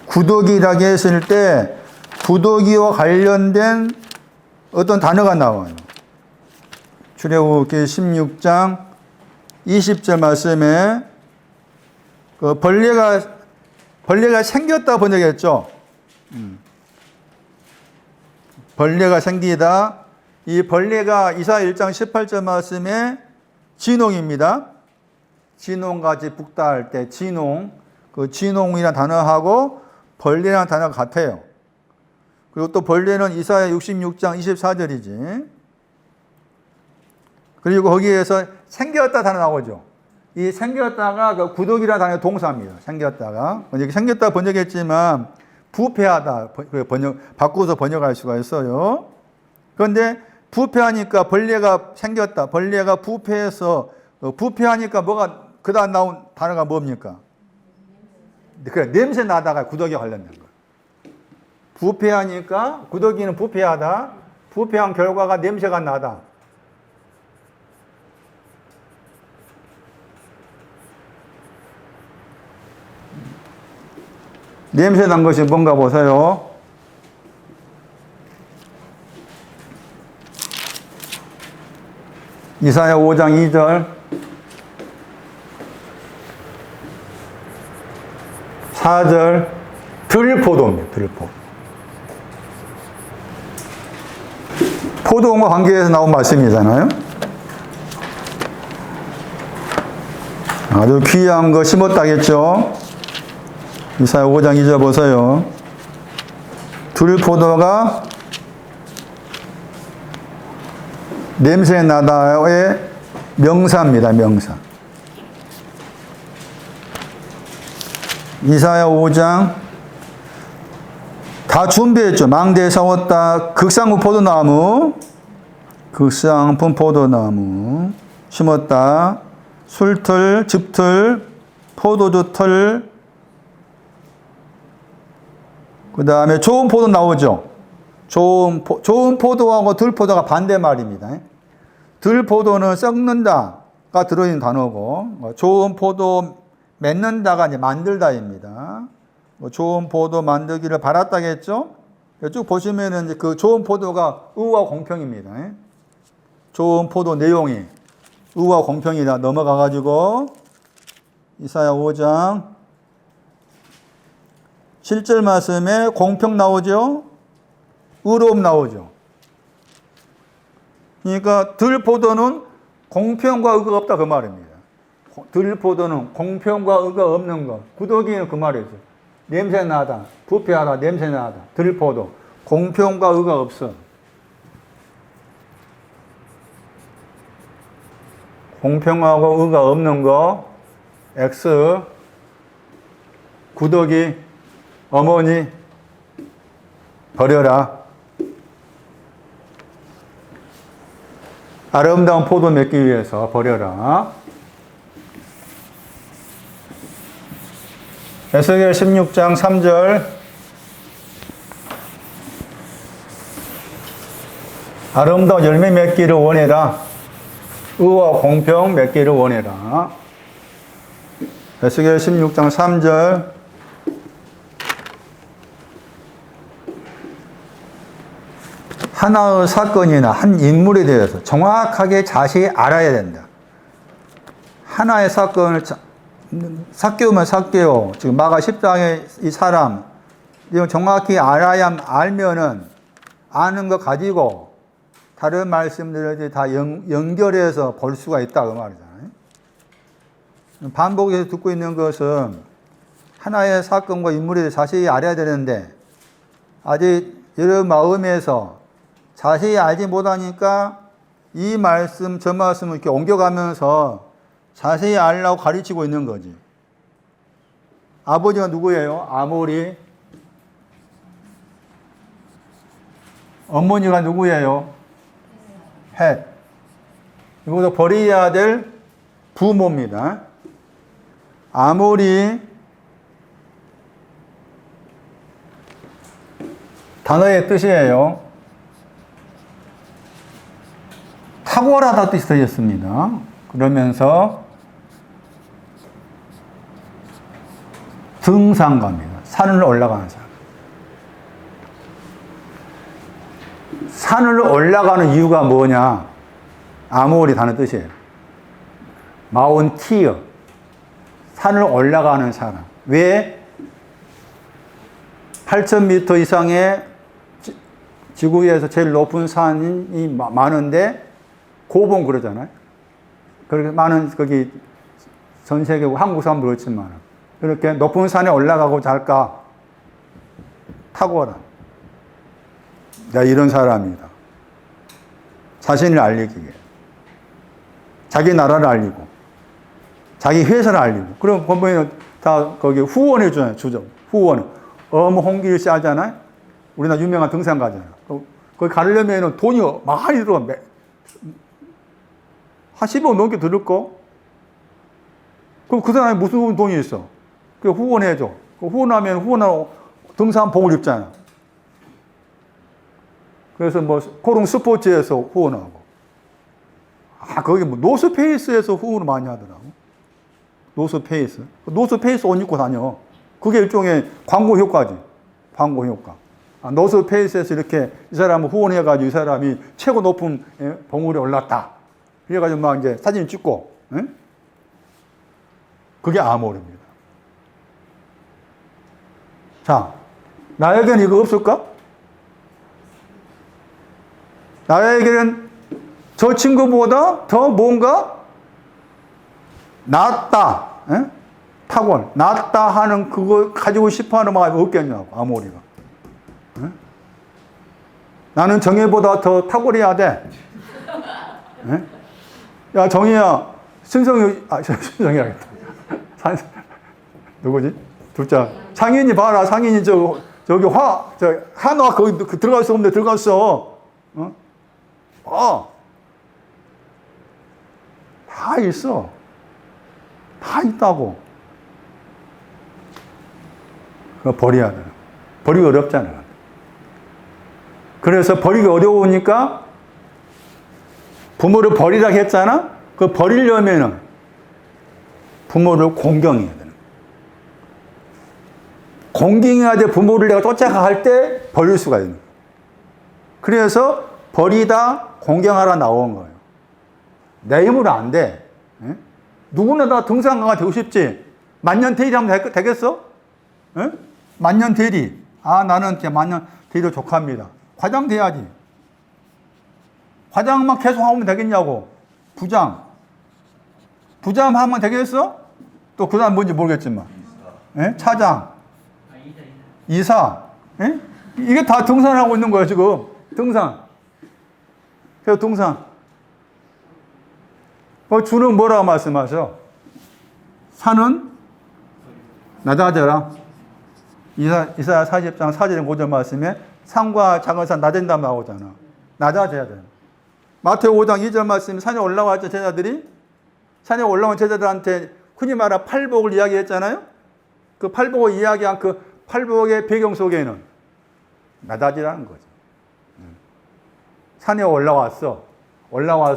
구더기라고 했을 때 구더기와 관련된 어떤 단어가 나와요. 출애굽기 16장 20절 말씀에 그 벌레가 생겼다 번역했죠. 벌레가 생기다. 이 벌레가 이사야 1장 18절 말씀에 진홍입니다. 진홍같이 북다할 때 진홍, 그 진홍이라는 단어하고 벌레라는 단어가 같아요. 그리고 또 벌레는 이사야 66장 24절이지. 그리고 거기에서 생겼다 단어 나오죠. 이 생겼다가 그 구더기라는 단어의 동사입니다. 생겼다가. 생겼다 번역했지만 부패하다 바꿔서 번역할 수가 있어요. 그런데 부패하니까 벌레가 생겼다. 벌레가 부패해서 부패하니까 뭐가 그다음 나온 단어가 뭡니까? 그래, 냄새 나다가 구더기와 관련된 거예요. 부패하니까 구더기는 부패하다. 부패한 결과가 냄새가 나다. 냄새 난 것이 뭔가 보세요. 이사야 5장 2절 4절 들포도입니다. 들포도. 포도원과 관계해서 나온 말씀이잖아요. 아주 귀한 거 심었다겠죠. 이사야 5장 2절 보세요. 들포도가 냄새 나다의 명사입니다. 명사. 이사야 5장 다 준비했죠. 망대에 세웠다. 극상품 포도나무, 극상품 포도나무 심었다. 술틀, 즙틀, 포도주 틀, 그 다음에 좋은 포도 나오죠. 좋은 포도하고 들포도가 반대 말입니다. 들포도는 썩는다가 들어있는 단어고, 좋은 포도 맺는다가 이제 만들다입니다. 좋은 포도 만들기를 바랐다겠죠? 쭉 보시면은 이제 그 좋은 포도가 의와 공평입니다. 좋은 포도 내용이 의와 공평이다. 넘어가가지고, 이사야 5장 7절 말씀에 공평 나오죠? 의로움 나오죠? 그러니까 들포도는 공평과 의가 없다 그 말입니다. 들포도는 공평과 의가 없는 것. 구더기는 그 말이죠. 냄새 나다, 부패하다, 냄새 나다. 들포도 공평과 의가 없어. 공평하고 의가 없는 거 X. 구더기 어머니 버려라. 아름다운 포도 맺기 위해서 버려라. 에스겔 16장 3절 아름다운 열매 맺기를 원해라. 의와 공평 맺기를 원해라. 에스겔 16장 3절 하나의 사건이나 한 인물에 대해서 정확하게 자세히 알아야 된다. 하나의 사건을 삭개오면 삭개오, 지금 마가 10장의 이 사람, 이거 정확히 알면은 아는 거 가지고 다른 말씀들을 다 연결해서 볼 수가 있다 그 말이잖아요. 반복해서 듣고 있는 것은 하나의 사건과 인물에 대해서 자세히 알아야 되는데 아직 여러 마음에서 자세히 알지 못하니까 이 말씀, 저 말씀을 이렇게 옮겨가면서 자세히 알라고 가르치고 있는 거지. 아버지가 누구예요? 아모리. 어머니가 누구예요? 헷. 이것도 버려야 될 부모입니다. 아모리 단어의 뜻이에요. 탁월하다 뜻이 되었습니다. 그러면서 등산가입니다. 산을 올라가는 사람. 산을 올라가는 이유가 뭐냐? 아모리다는 뜻이에요. 마운티어. 산을 올라가는 사람. 왜? 8,000m 이상의 지구 위에서 제일 높은 산이 많은데 고봉 그러잖아요. 그렇게 많은 거기 전 세계 한국 사람도 그렇지만 그렇게 높은 산에 올라가고자 할까? 탁월한. 내가 이런 사람이다. 자신을 알리기 위해. 자기 나라를 알리고, 자기 회사를 알리고. 그럼 본부에는 다 거기 후원해 주죠. 후원. 홍길 씨 알잖아요? 우리나라 유명한 등산가잖아요. 거기 가려면 돈이 많이 들어. 한 10억 넘게 들을 거? 그럼 그 사람이 무슨 돈이 있어? 그 후원해줘. 후원하면 후원하고 등산복을 입잖아. 그래서 뭐 코롱 스포츠에서 후원하고. 거기 뭐 노스페이스에서 후원을 많이 하더라고. 노스페이스. 노스페이스 옷 입고 다녀. 그게 일종의 광고 효과지. 광고 효과. 노스페이스에서 이렇게 이 사람을 후원해가지고 이 사람이 최고 높은 봉우리에 올랐다. 그래가지고 막 이제 사진 찍고. 그게 아모르입니다. 자, 나에게는 이거 없을까? 나에게는 저 친구보다 더 뭔가 낫다. 탁월. 낫다 하는 그거 가지고 싶어 하는 마음이 없겠냐고, 아모리가. 나는 정혜보다 더 탁월해야 돼. 야, 정혜야, 신성이 하겠다. 누구지? 둘째. 상인이 봐라, 상인이 저기 한화 거기 들어갈 수 없는데 들어갔어. 다 있어. 다 있다고. 그거 버려야 돼. 버리기 어렵잖아. 그래서 버리기 어려우니까 부모를 버리라고 했잖아? 그 버리려면은 부모를 공경해야 되는 거야. 공경해야 돼. 부모를 내가 쫓아갈 때 버릴 수가 있는 거야. 그래서 버리다 공경하라 나온 거예요. 내 힘으로 안 돼. 누구나 다 등산가가 되고 싶지. 만년대리 하면 되겠어? 만년대리. 나는 만년대리로 족합니다. 과장 돼야지. 과장만 계속 하면 되겠냐고. 부장 하면 되겠어? 또 그 다음 뭔지 모르겠지만. 차장. 이사. 이게 다 등산하고 있는 거야, 지금. 등산. 그래서 등산. 주는 뭐라고 말씀하셔? 산은 낮아져라. 이사야 40장 4절 5절 말씀에 산과 작은 산 낮아진다고 나오잖아. 낮아져야 돼. 마태오 5장 2절 말씀에 산에 올라왔죠, 제자들이. 산에 올라온 제자들한테 흔히 말하는 팔복을 이야기했잖아요. 그 팔복을 이야기한 그 팔복의 배경 속에는 낮아지라는 거죠. 산에 올라와서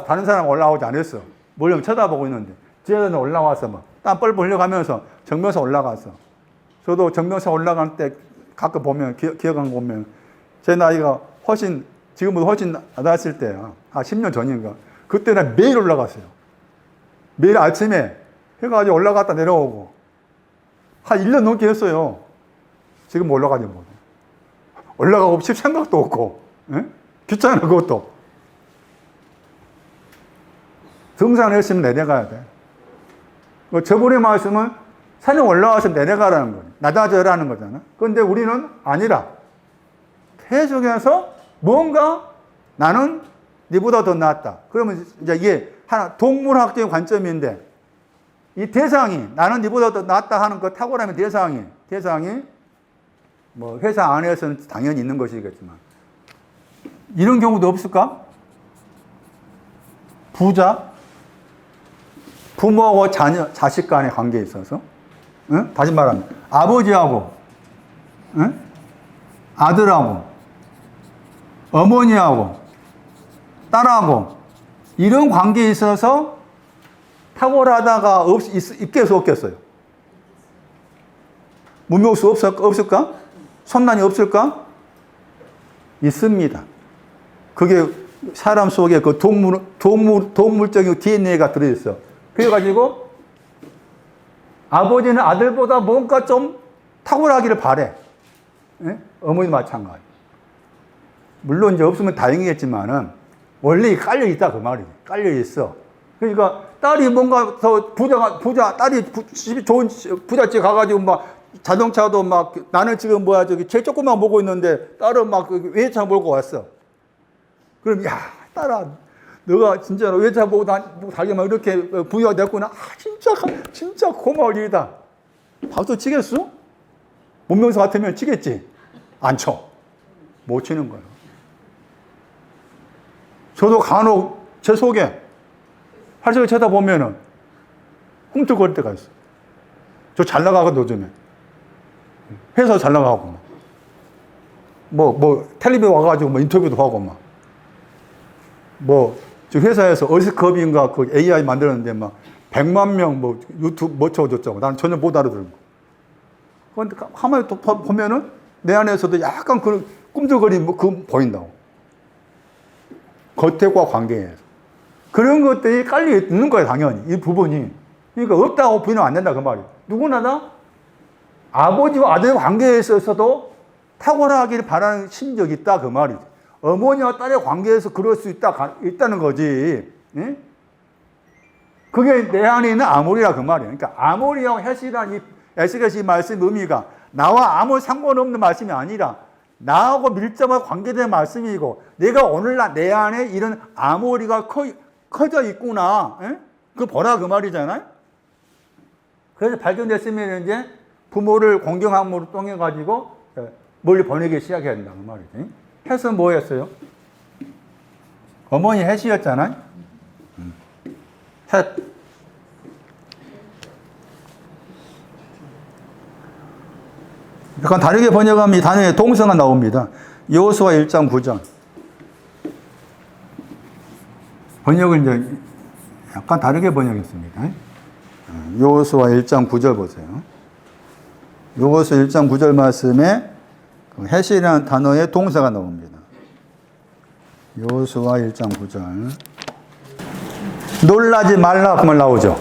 다른 사람 올라오지 않았어. 멀리 쳐다보고 있는데 제자들은 올라와서 막 땀 뻘뻘 흘려가면서 정명사 올라갔어. 저도 정명사 올라갈 때 가끔 보면 기억한 거 보면 제 나이가 지금보다 훨씬 낮았을 때야. 10년 전인가. 그때는 매일 올라갔어요. 매일 아침에 해가지고 올라갔다 내려오고 한 1년 넘게 했어요. 지금 올라가지 못. 올라가고 싶 생각도 없고. 귀찮아 그것도. 등산을 했으면 내려가야 돼. 저번에 말씀은 산에 올라와서 내려가라는 거예요. 낮아져라는 거잖아. 그런데 우리는 아니라 계속해서 뭔가 나는 네보다 더 낫다. 그러면 이제 이게 하나 동물학적인 관점인데 이 대상이 나는 네보다 더 낫다 하는 그 탁월함의 대상이 뭐 회사 안에서는 당연히 있는 것이겠지만 이런 경우도 없을까? 부자, 부모하고 자식 간의 관계에 있어서, 다시 말하면, 아버지하고, 아들하고, 어머니하고 딸하고 이런 관계에 있어서 탁월하다가 있겠어 없겠어요? 문명수 없을까? 선란이 없을까? 있습니다. 그게 사람 속에 그 동물적인 DNA가 들어있어. 그래가지고 아버지는 아들보다 뭔가 좀 탁월하기를 바래. 예? 어머니도 마찬가지. 물론 이제 없으면 다행이겠지만은 원래 깔려 있다 그 말이지. 깔려 있어. 그러니까 딸이 뭔가 더 딸이 좋은 부잣집 가가지고 막 자동차도 막 나는 지금 제일 조그만 보고 있는데 딸은 막 외제차 몰고 왔어. 그럼 야 딸아 너가 진짜로 외제차 보고 다니면 이렇게 부여가 됐구나. 진짜 고마울 일이다. 박수 치겠어? 문명수 같으면 치겠지? 안 쳐. 못 치는 거예요. 저도 간혹 제 속에 활짝을 쳐다보면은 꿈틀거릴 때가 있어. 저 잘 나가거든, 요즘에. 회사 잘 나가고, 텔레비전 와가지고 인터뷰도 하고, 저 회사에서 어스컵인가 그 AI 만들었는데 100만 명 유튜브 저쩌고 나는 전혀 못 알아들고. 그런데 가만히 또 보면은 내 안에서도 약간 그 꿈틀거리는 그 보인다고. 겉과 관계에서. 그런 것들이 깔려 있는 거예요, 당연히. 이 부분이. 그러니까 없다고 부인하면 안 된다, 그 말이에요. 누구나 다 아버지와 아들의 관계에 있어서도 탁월하기를 바라는 심적이 있다, 그 말이죠. 어머니와 딸의 관계에서 그럴 수 있다는 거지. 예? 그게 내 안에 있는 아모리라 그 말이에요. 그러니까 아모리와 헷이란 이 에스겔의 말씀 의미가 나와 아무 상관없는 말씀이 아니라 나하고 밀접하게 관계된 말씀이고 내가 오늘날 내 안에 이런 아모리가 커져 있구나. 예? 그거 보라 그 말이잖아요. 그래서 발견됐으면 이제 부모를 공경함으로 통해가지고 멀리 보내기 시작해야 된다 그 말이지. 헷은 뭐였어요? 어머니 헷이었잖아요. 헷. 약간 다르게 번역하면 이 단어에 동사가 나옵니다. 여호수아 1장 9절. 번역을 이제 약간 다르게 번역했습니다. 여호수아 1장 9절 보세요. 여호수아 1장 9절 말씀에 헷이라는 단어의 동사가 나옵니다. 여호수아 1장 9절. 놀라지 말라 그 말 나오죠.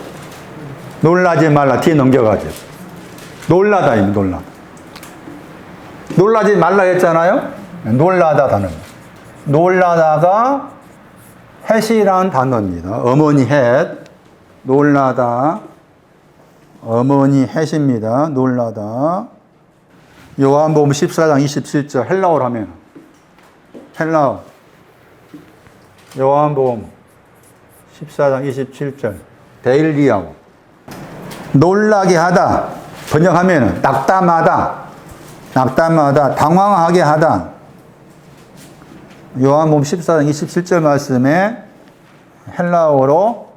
놀라지 말라 뒤에 넘겨가지고. 놀라다 놀라. 놀라지 말라 했잖아요. 놀라다 단어. 놀라다가 헷이란 단어입니다. 어머니 헷. 놀라다. 어머니 헷입니다. 놀라다. 요한복음 14장 27절 헬라어로 하면 헬라어. 요한복음 14장 27절 데일리하고 놀라게 하다. 번역하면 낙담하다. 당황하게 하다. 요한복음 14장 27절 말씀에 헬라어로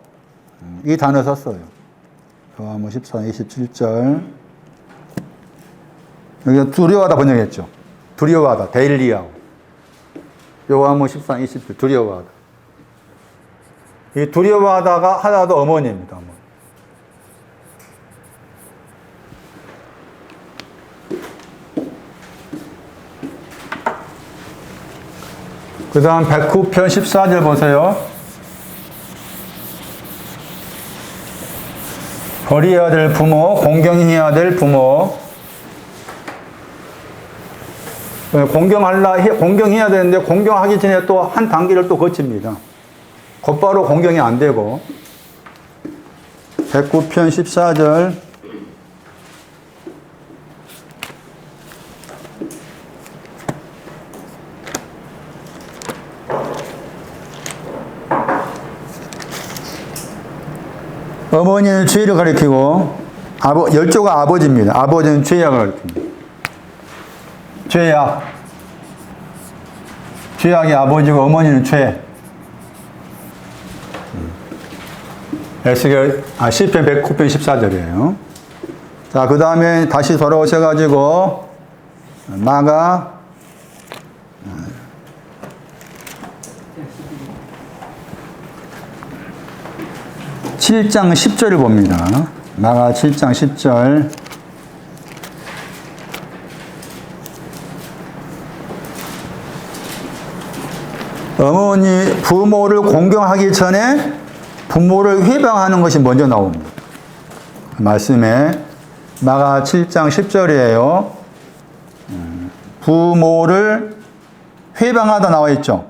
이 단어 썼어요. 요한복음 14장 27절. 여기가 두려워하다 번역했죠. 두려워하다. 데일리하고. 요한복음 14장 27절 두려워하다. 이 두려워하다가 하나도 어머니입니다. 어머니. 그 다음 109편 14절 보세요. 버려야 될 부모, 공경해야 될 부모. 공경해야 되는데 공경하기 전에 또 한 단계를 또 거칩니다. 곧바로 공경이 안 되고. 109편 14절. 어머니는 죄를 가리키고 열조가 아버지입니다. 아버지는 죄악을 가리킵니다. 죄악이 아버지고 어머니는 죄. 시편 109편 14절이에요. 자, 그 다음에 다시 돌아오셔가지고 마가 7장 10절을 봅니다. 마가 7장 10절. 어머니, 부모를 공경하기 전에 부모를 회방하는 것이 먼저 나옵니다. 말씀에 마가 7장 10절이에요. 부모를 회방하다 나와 있죠.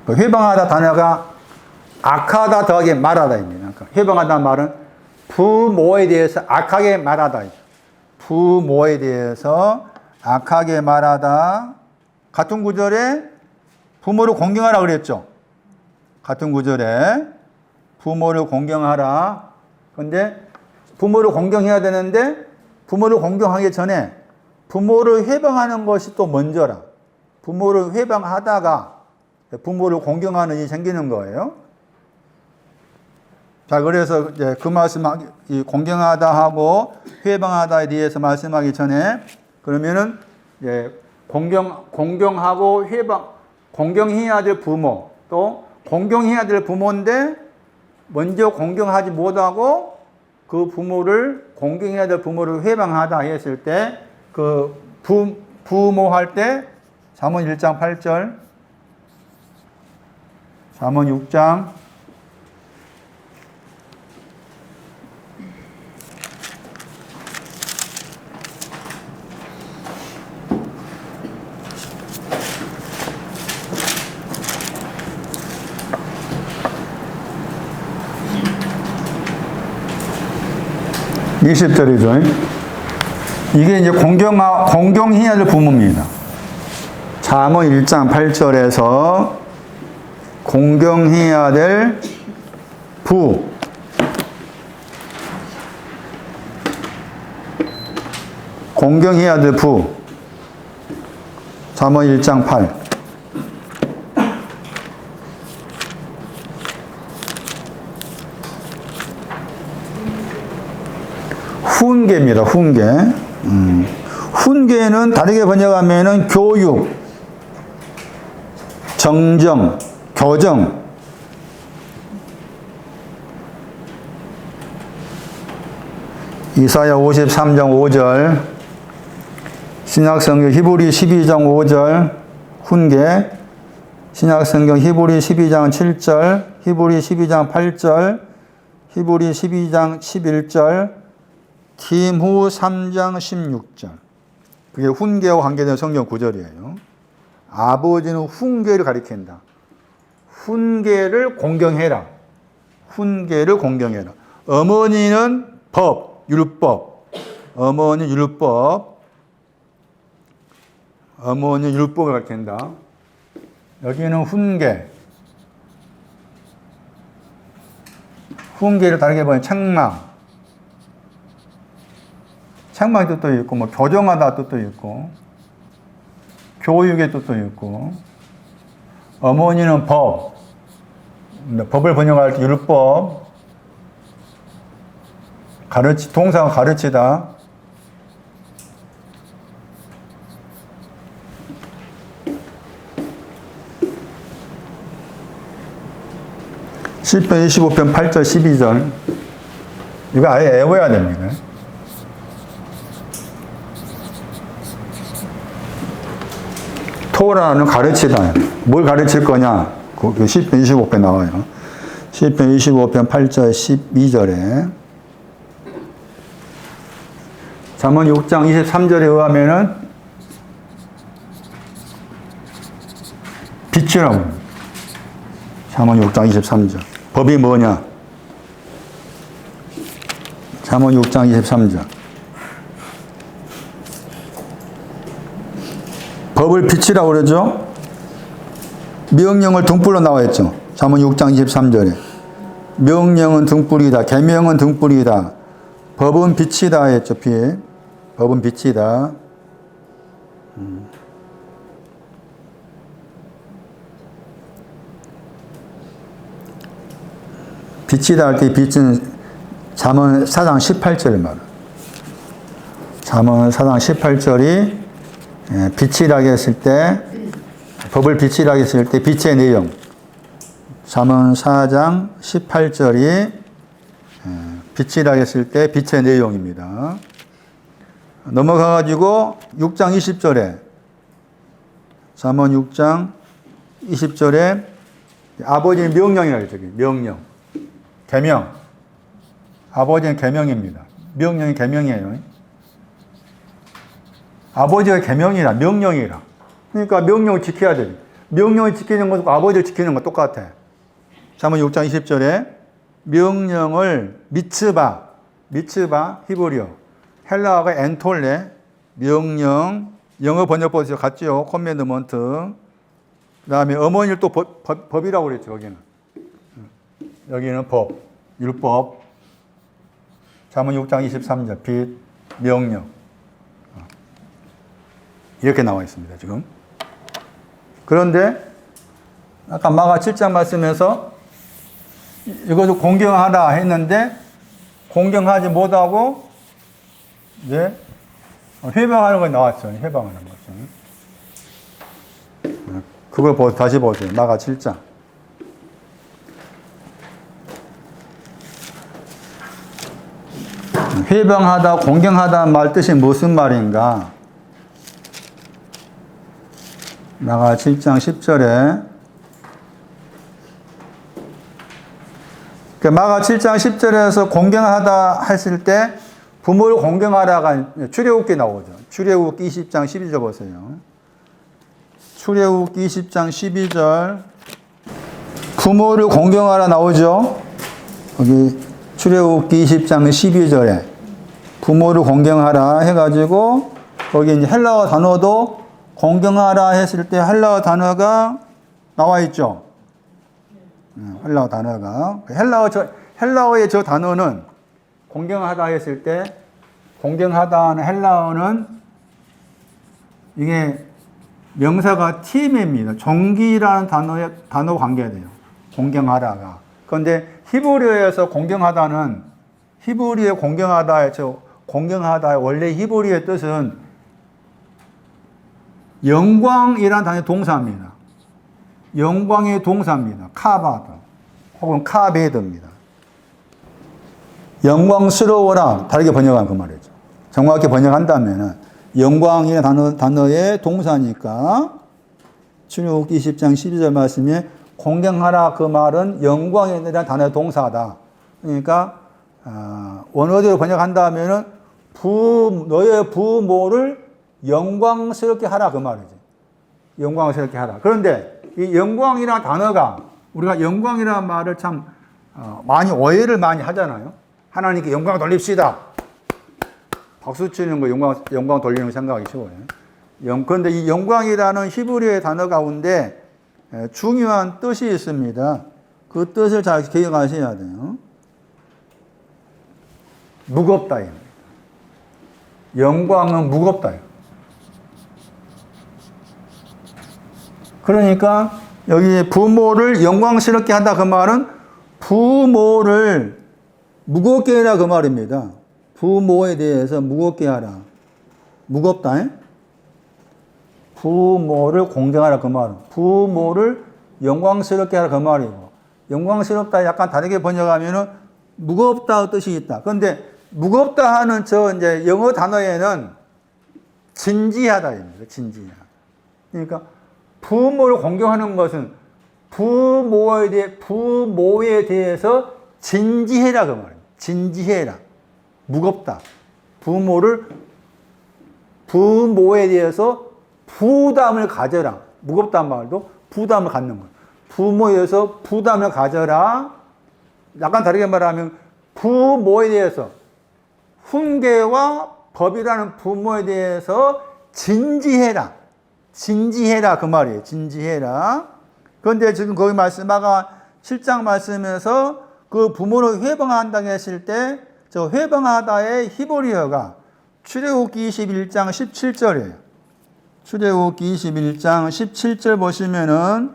회방하다 단어가 악하다 더하기 말하다입니다. 그러니까 회방하다 말은 부모에 대해서 악하게 말하다. 부모에 대해서 악하게 말하다. 같은 구절에 부모를 공경하라 그랬죠. 같은 구절에 부모를 공경하라. 그런데 부모를 공경해야 되는데 부모를 공경하기 전에 부모를 회방하는 것이 또 먼저라. 부모를 회방하다가 부모를 공경하는 일이 생기는 거예요. 자, 그래서 이제 그 말씀, 공경하다 하고 회방하다에 대해서 말씀하기 전에 그러면은 이제 공경하고 공경해야 될 부모, 또 공경해야 될 부모인데 먼저 공경하지 못하고 그 부모를, 공경해야 될 부모를 회방하다 했을 때 그 부모 할 때 잠언 1장 8절, 잠언 6장 20절이죠. 이게 이제 공경해야 될 부모입니다. 잠언 1장 8절에서 공경해야 될 공경해야 될 잠언 1장 8. 훈계입니다. 훈계. 훈계는 다르게 번역하면은 교육, 정정, 교정. 이사야 53장 5절, 신약성경 히브리 12장 5절, 훈계, 신약성경 히브리 12장 7절, 히브리 12장 8절, 히브리 12장 11절, 김후 3장 16절. 그게 훈계와 관계된 성경 구절이에요. 아버지는 훈계를 가리킨다. 훈계를 공경해라. 훈계를 공경해라. 어머니는 법, 율법. 어머니 율법. 어머니 율법을 가리킨다. 여기는 훈계. 훈계를 다르게 보면 책망. 책망의 뜻도 있고, 뭐, 교정하다 뜻도 있고, 교육의 뜻도 있고, 어머니는 법을 번역할 때 율법, 동사가 가르치다, 시편 25편 8절 12절, 이거 아예 외워야 됩니다. 토라는 가르치다. 뭘 가르칠 거냐? 그 시편 25편 나와요. 시편 25편 8절 12절에 잠언 6장 23절에 의하면은 빛이라고. 잠언 6장 23절. 법이 뭐냐? 잠언 6장 23절. 법을 빛이라고 그러죠? 명령을 등불로 나와 있죠. 잠언 6장 23절에. 명령은 등불이다. 계명은 등불이다. 법은 빛이다 했죠. 법은 빛이다. 빛이다 할 때 빛은 잠언 4장 18절을 말해요. 잠언 4장 18절이 빛이라고 했을 때, 법을 빛이라고 했을 때 빛의 내용. 잠언 4장 18절이 빛이라 했을 때 빛의 내용입니다. 넘어가가지고 6장 20절에 잠언 6장 20절에 아버지의 명령이라고 했죠. 명령. 계명. 아버지의 계명입니다. 명령이 계명이에요. 아버지가 계명이라 명령이라. 그러니까 명령을 지켜야 돼. 명령을 지키는 것과 아버지를 지키는 것 똑같아. 잠언 6장 20절에 명령을 미츠바 히브리어, 헬라어가 엔톨레, 명령, 영어 번역본에서 같죠. 코맨드먼트. 그 다음에 어머니를 또 법이라고 그랬죠. 여기는 법, 율법. 잠언 6장 23절 빛, 명령. 이렇게 나와 있습니다. 지금. 그런데 아까 마가 7장 말씀에서 이것도 공경하라 했는데 공경하지 못하고 이제 회방하는 거 나왔어요. 회방하는 것은. 그걸 다시 보세요. 마가 7장. 회방하다, 공경하다 말 뜻이 무슨 말인가? 마가 7장 10절에 마가 7장 10절에서 공경하다 했을 때 부모를 공경하라가 출애굽기 나오죠. 출애굽기 20장 12절 보세요. 출애굽기 20장 12절 부모를 공경하라 나오죠. 여기 출애굽기 20장 12절에 부모를 공경하라 해가지고 거기 이제 헬라어 단어도 공경하라 했을 때 헬라어 단어가 나와 있죠. 헬라어 단어가 헬라어의 저 단어는 공경하다 했을 때 공경하다 하는 헬라어는 이게 명사가 팀입니다. 종기라는 단어 관계가 돼요. 공경하다가. 그런데 히브리어에서 공경하다는 히브리어 공경하다의 원래 히브리어의 뜻은 영광이라는 단어의 동사입니다. 영광의 동사입니다. 카바드 혹은 카베드입니다. 영광스러워라 다르게 번역한 그 말이죠. 정확히 번역한다면 영광이라는 단어의 동사니까 출애굽기 20장 12절 말씀에 공경하라 그 말은 영광에 대한 단어의 동사다. 그러니까 원어대로 번역한다면 너의 부모를 영광스럽게 하라 그 말이죠. 영광스럽게 하라. 그런데 이 영광이라는 단어가 우리가 영광이라는 말을 참 많이 오해를 많이 하잖아요. 하나님께 영광 돌립시다. 박수 치는 거 영광 돌리는 거 생각하기 쉬워요. 그런데 이 영광이라는 히브리어의 단어 가운데 중요한 뜻이 있습니다. 그 뜻을 잘 기억하셔야 돼요. 무겁다. 영광은 무겁다. 그러니까 여기 부모를 영광스럽게 한다 그 말은 부모를 무겁게 해라 그 말입니다. 부모에 대해서 무겁게 하라. 무겁다. 부모를 공경하라 그 말은 부모를 영광스럽게 하라 그 말이고 영광스럽다 약간 다르게 번역하면은 무겁다 뜻이 있다. 그런데 무겁다 하는 이제 영어 단어에는 진지하다입니다. 진지하다. 그러니까 부모를 공경하는 것은 부모에 대해서 진지해라 그 말이에요. 진지해라. 무겁다. 부모에 대해서 부담을 가져라. 무겁다는 말도 부담을 갖는 거예요. 부모에 대해서 부담을 가져라. 약간 다르게 말하면 부모에 대해서 훈계와 법이라는 부모에 대해서 진지해라. 진지해라 그 말이에요. 진지해라. 그런데 지금 거기 마가 7장 말씀에서 그 부모를 회방한다고 했을 때 저 회방하다의 히브리어가 출애굽기 21장 17절이에요. 출애굽기 21장 17절 보시면은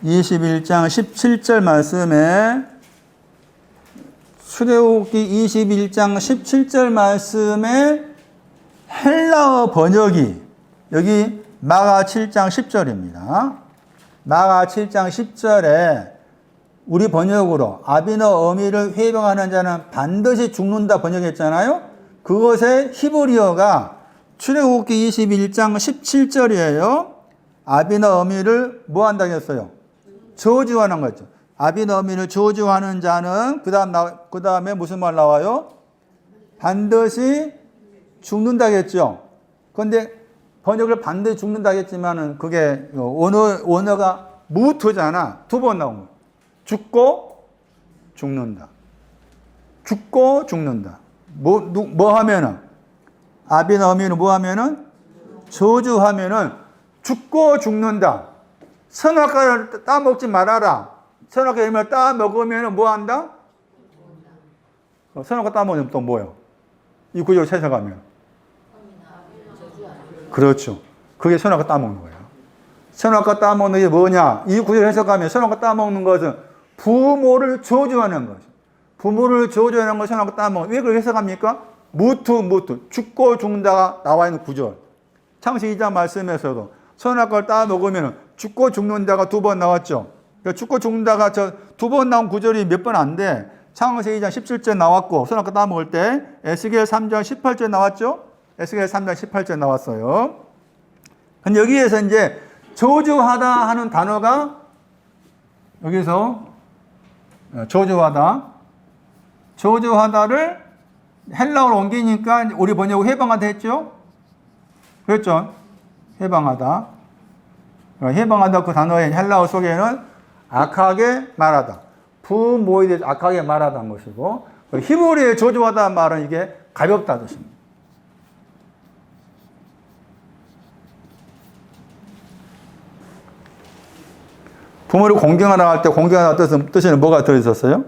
21장 17절 말씀에 출애굽기 21장 17절 말씀에 헬라어 번역이 여기 마가 7장 10절입니다. 마가 7장 10절에 우리 번역으로 아비너 어미를 회방하는 자는 반드시 죽는다 번역했잖아요. 그것의 히브리어가 출애굽기 21장 17절이에요. 아비너 어미를 뭐 한다고 했어요? 저주하는 거죠. 아비너 어미를 저주하는 자는 그 다음에 무슨 말 나와요? 반드시 죽는다겠죠. 그런데 번역을 반드시 죽는다겠지만은 그게 원어가 무트잖아. 두 번 나온 거예요. 죽고 죽는다. 죽고 죽는다. 뭐 하면은 아비나 어미는 뭐 하면은 저주하면은 죽고 죽는다. 선악과를 따먹지 말아라. 선악과 열매를 따먹으면은 뭐 한다? 선악과 따먹으면 또 뭐예요? 이 구절을 해석하면 그렇죠. 그게 선악과 따먹는 거예요. 선악과 따먹는 게 뭐냐? 이 구절을 해석하면 선악과 따먹는 것은 부모를 저주하는 거죠. 부모를 저주하는 것을 선악과 따먹는. 왜 그렇게 해석합니까? 무트 죽고 죽는다가 나와 있는 구절. 창세기 2장 말씀에서도 선악과를 따먹으면 죽고 죽는다가 두 번 나왔죠. 그러니까 죽고 죽는다가 저 두 번 나온 구절이 몇 번 안 돼. 창세기 2장 17절 나왔고 선악과 따먹을 때 에스겔 3장 18절 나왔죠. 에스겔 3장 18절 나왔어요. 근데 여기에서 이제 저주하다 하는 단어가 여기서 저주하다를 헬라어로 옮기니까 우리 번역을 해방하다 했죠? 그랬죠? 해방하다. 해방하다 그 단어의 헬라어 속에는 악하게 말하다. 부모에 대해서 악하게 말하다는 것이고, 히브리어의 저주하다 말은 이게 가볍다 뜻입니다. 부모를 공경하라 할 때 공경하다 뜻에는 뭐가 들어있었어요?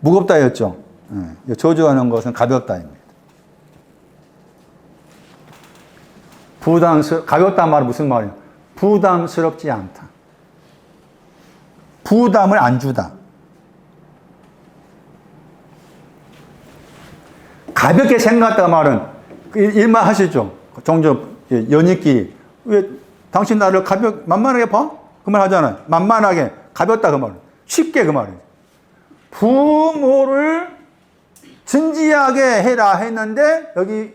무겁다였죠. 저주하는 것은 가볍다입니다. 가볍다는 말은 무슨 말이에요? 부담스럽지 않다. 부담을 안 주다. 가볍게 생각했다 말은 일만 하시죠. 종종 연인끼리 왜 당신 나를 만만하게 봐? 그 말 하잖아요. 만만하게 가볍다 그 말은 쉽게 그 말이에요. 부모를 진지하게 해라 했는데 여기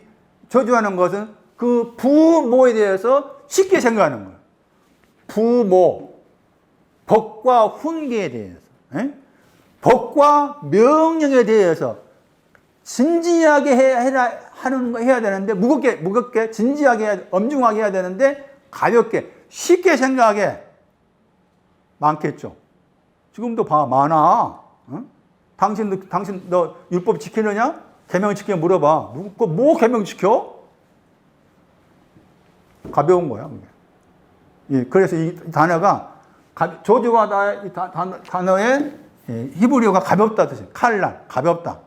저주하는 것은 그 부모에 대해서 쉽게 생각하는 거예요. 부모, 법과 훈계에 대해서, 법과 명령에 대해서 진지하게 해야 되는데 무겁게 진지하게 엄중하게 해야 되는데 가볍게 쉽게 생각하게 많겠죠. 지금도 많아. 당신 너 율법 지키느냐? 계명 지키냐 물어봐. 뭐 계명 지켜? 가벼운 거야. 예, 그래서 이 단어가 저주하다 이 단어의 히브리어가 가볍다 뜻이에요. 칼날, 가볍다.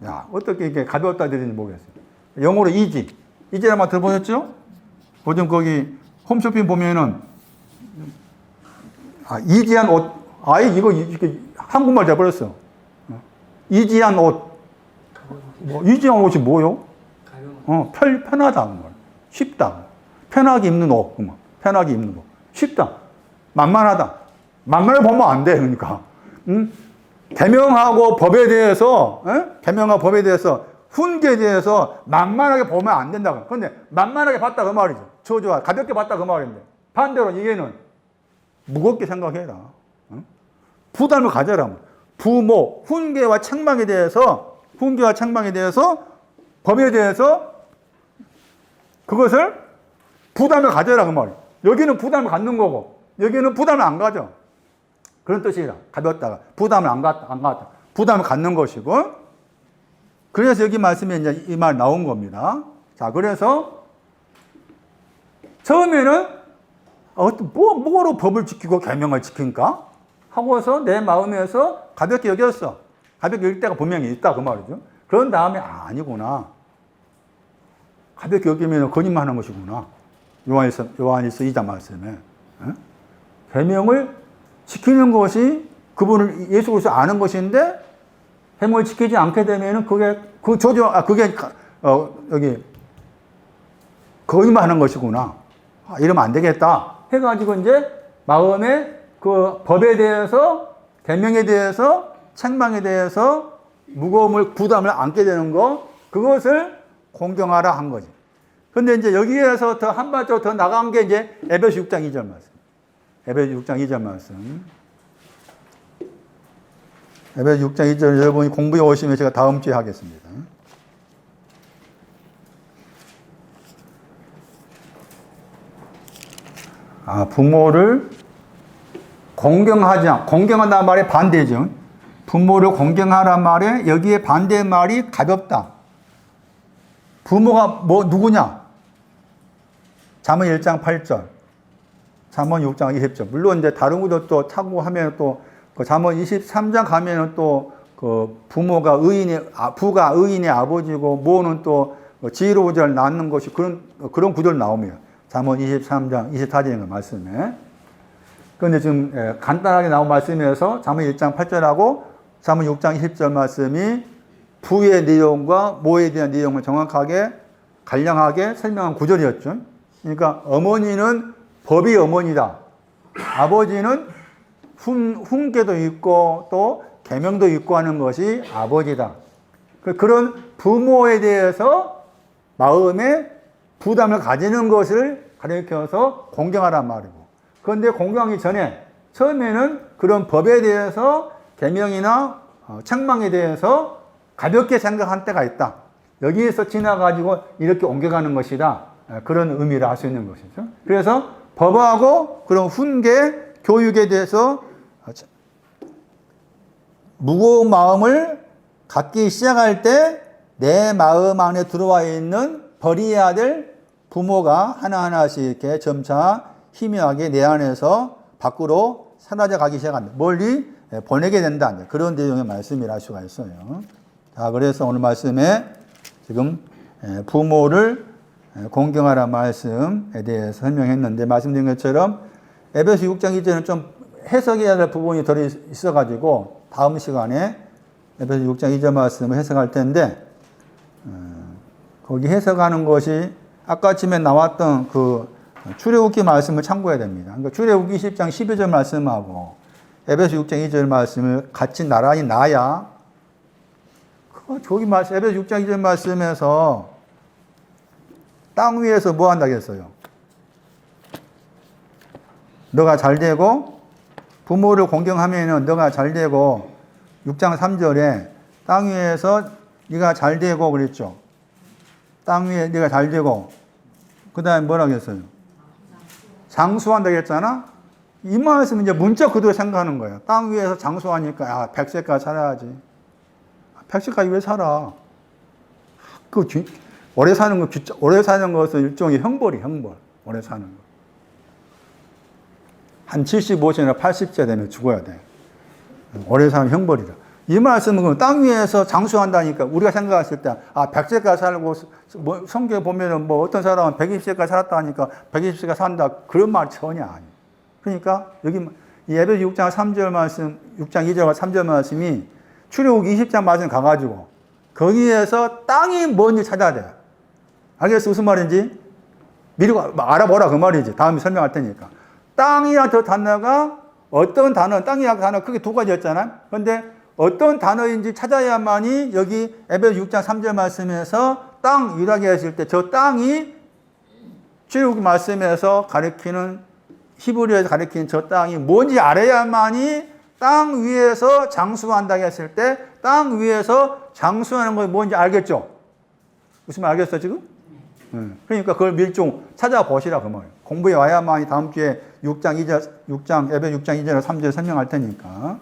야, 어떻게 이게 가볍다 뜻인지 모르겠어요. 영어로 이지 한번 들어보셨죠? 요즘 거기 홈쇼핑 보면은 이지한 옷, 이거 한국말 돼버렸어. 이지한 옷. 이지한 옷이 뭐요? 편하다. 쉽다. 편하게 입는 옷. 편하게 입는 옷. 쉽다. 만만하다. 만만을 보면 안 돼. 그러니까. 계명하고 법에 대해서, 훈계에 대해서 만만하게 보면 안 된다. 그런데 만만하게 봤다 그 말이죠. 저주와 가볍게 봤다 그 말인데. 반대로 이게는 무겁게 생각해라. 부담을 가져라. 부모, 훈계와 책망에 대해서, 법에 대해서 그것을 부담을 가져라 그 말이에요. 여기는 부담을 갖는 거고, 여기는 부담을 안 가져. 그런 뜻이라. 가볍다가 부담을 안 갖다. 부담을 갖는 것이고. 그래서 여기 말씀에 이제 이 말 나온 겁니다. 자, 그래서 처음에는 뭐로 법을 지키고 계명을 지킨가? 하고서 내 마음에서 가볍게 여겼어. 가볍게 여길 때가 분명히 있다 그 말이죠. 그런 다음에 아니구나. 가볍게 여기면 거짓말하는 것이구나. 요한일서 2장 말씀에 계명을 지키는 것이 그분을 예수 그리스도 아는 것인데 계명을 지키지 않게 되면은 그게 여기 거짓말하는 것이구나. 이러면 안 되겠다. 해가지고 이제 마음의 그 법에 대해서, 계명에 대해서, 책망에 대해서 무거움을, 부담을 안게 되는 거, 그것을 공경하라 한 거지. 근데 이제 여기에서 더 한 발짝 더 나간 게 이제 에베소 6장 2절 말씀. 에베소 6장 2절 말씀. 에베소 6장 2절 여러분이 공부해 오시면 제가 다음 주에 하겠습니다. 부모를 공경하지 않, 공경한다는 말에 반대죠. 부모를 공경하라는 말에 여기에 반대의 말이 가볍다. 부모가 누구냐? 잠언 1장 8절, 잠언 6장 20절. 물론 이제 다른 것도 또 찾고 하면 또 그 잠언 23장 가면은 또 그 부가 의인의 아버지고 모는 또 지혜로운 자를 낳는 것이 그런 구절 나옵니다. 잠언 23장 24절의 말씀에. 그런데 지금 간단하게 나온 말씀에서 잠언 1장 8절하고 잠언 6장 20절 말씀이 부의 내용과 모에 대한 내용을 정확하게 간략하게 설명한 구절이었죠. 그러니까 어머니는 법이 어머니다. 아버지는 훈계도 있고 또 계명도 있고 하는 것이 아버지다. 그런 부모에 대해서 마음에 부담을 가지는 것을 가르쳐서 공경하란 말이고. 그런데 공경하기 전에 처음에는 그런 법에 대해서 계명이나 책망에 대해서 가볍게 생각한 때가 있다. 여기에서 지나가지고 이렇게 옮겨가는 것이다. 그런 의미를 알 수 있는 것이죠. 그래서 법하고 그런 훈계, 교육에 대해서 무거운 마음을 갖기 시작할 때 내 마음 안에 들어와 있는 버려야 될 부모가 하나하나씩 이렇게 점차 희미하게 내 안에서 밖으로 사라져 가기 시작한다. 멀리 보내게 된다. 그런 내용의 말씀이라 할 수가 있어요. 자, 그래서 오늘 말씀에 지금 부모를 공경하라는 말씀에 대해서 설명했는데, 말씀드린 것처럼 에베소 6장 2절은 좀 해석해야 될 부분이 덜 있어가지고 다음 시간에 에베소 6장 2절 말씀을 해석할 텐데, 거기 해석하는 것이 아까쯤에 나왔던 그 출애굽기 말씀을 참고해야 됩니다. 그러니까 출애굽기 10장 12절 말씀하고 에베소 6장 2절 말씀을 같이 나란히 놔야, 저기 말씀, 에베소 6장 2절 말씀에서 땅 위에서 뭐 한다고 했어요? 너가 잘 되고, 부모를 공경하면은 너가 잘 되고, 6장 3절에 땅 위에서 네가 잘 되고 그랬죠. 땅 위에 네가 잘 되고, 그 다음에 뭐라고 했어요? 장수한다고 했잖아? 이 말씀은 이제 문자 그대로 생각하는 거예요. 땅 위에서 장수하니까, 100세까지 살아야지. 100세까지 왜 살아? 오래 사는 것은 일종의 형벌이, 형벌. 오래 사는 거. 한 75세나 80세 되면 죽어야 돼. 오래 사는 형벌이다. 이 말씀은 땅 위에서 장수한다니까, 우리가 생각했을 때, 100세까지 살고, 성경에 보면은 어떤 사람은 120세까지 살았다 하니까 120세가 산다. 그런 말 전혀 아니에요. 그러니까 여기 이 에베소 6장 3절 말씀, 6장 2절과 3절 말씀이 출애굽기 20장 말씀 가가지고 거기에서 땅이 뭔지 찾아야 돼요. 알겠어? 무슨 말인지? 미리 알아보라 그 말이지. 다음에 설명할 테니까. 땅이라는 저 단어가 어떤 단어, 땅이라는 단어 크게 두 가지였잖아요. 그런데 어떤 단어인지 찾아야만이 여기 에베소 6장 3절 말씀에서 땅 유라게 했을 때 저 땅이 출애굽기 말씀에서 가리키는, 히브리어에서 가리키는 저 땅이 뭔지 알아야만이 땅 위에서 장수한다고 했을 때 땅 위에서 장수하는 것이 뭔지 알겠죠? 무슨 말 알겠어 지금? 그러니까 그걸 밀중 찾아보시라 그 말이에요. 공부해 와야만이 다음 주에 에베소 6장 2절 3절 설명할 테니까.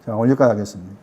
자, 여기까지 하겠습니다.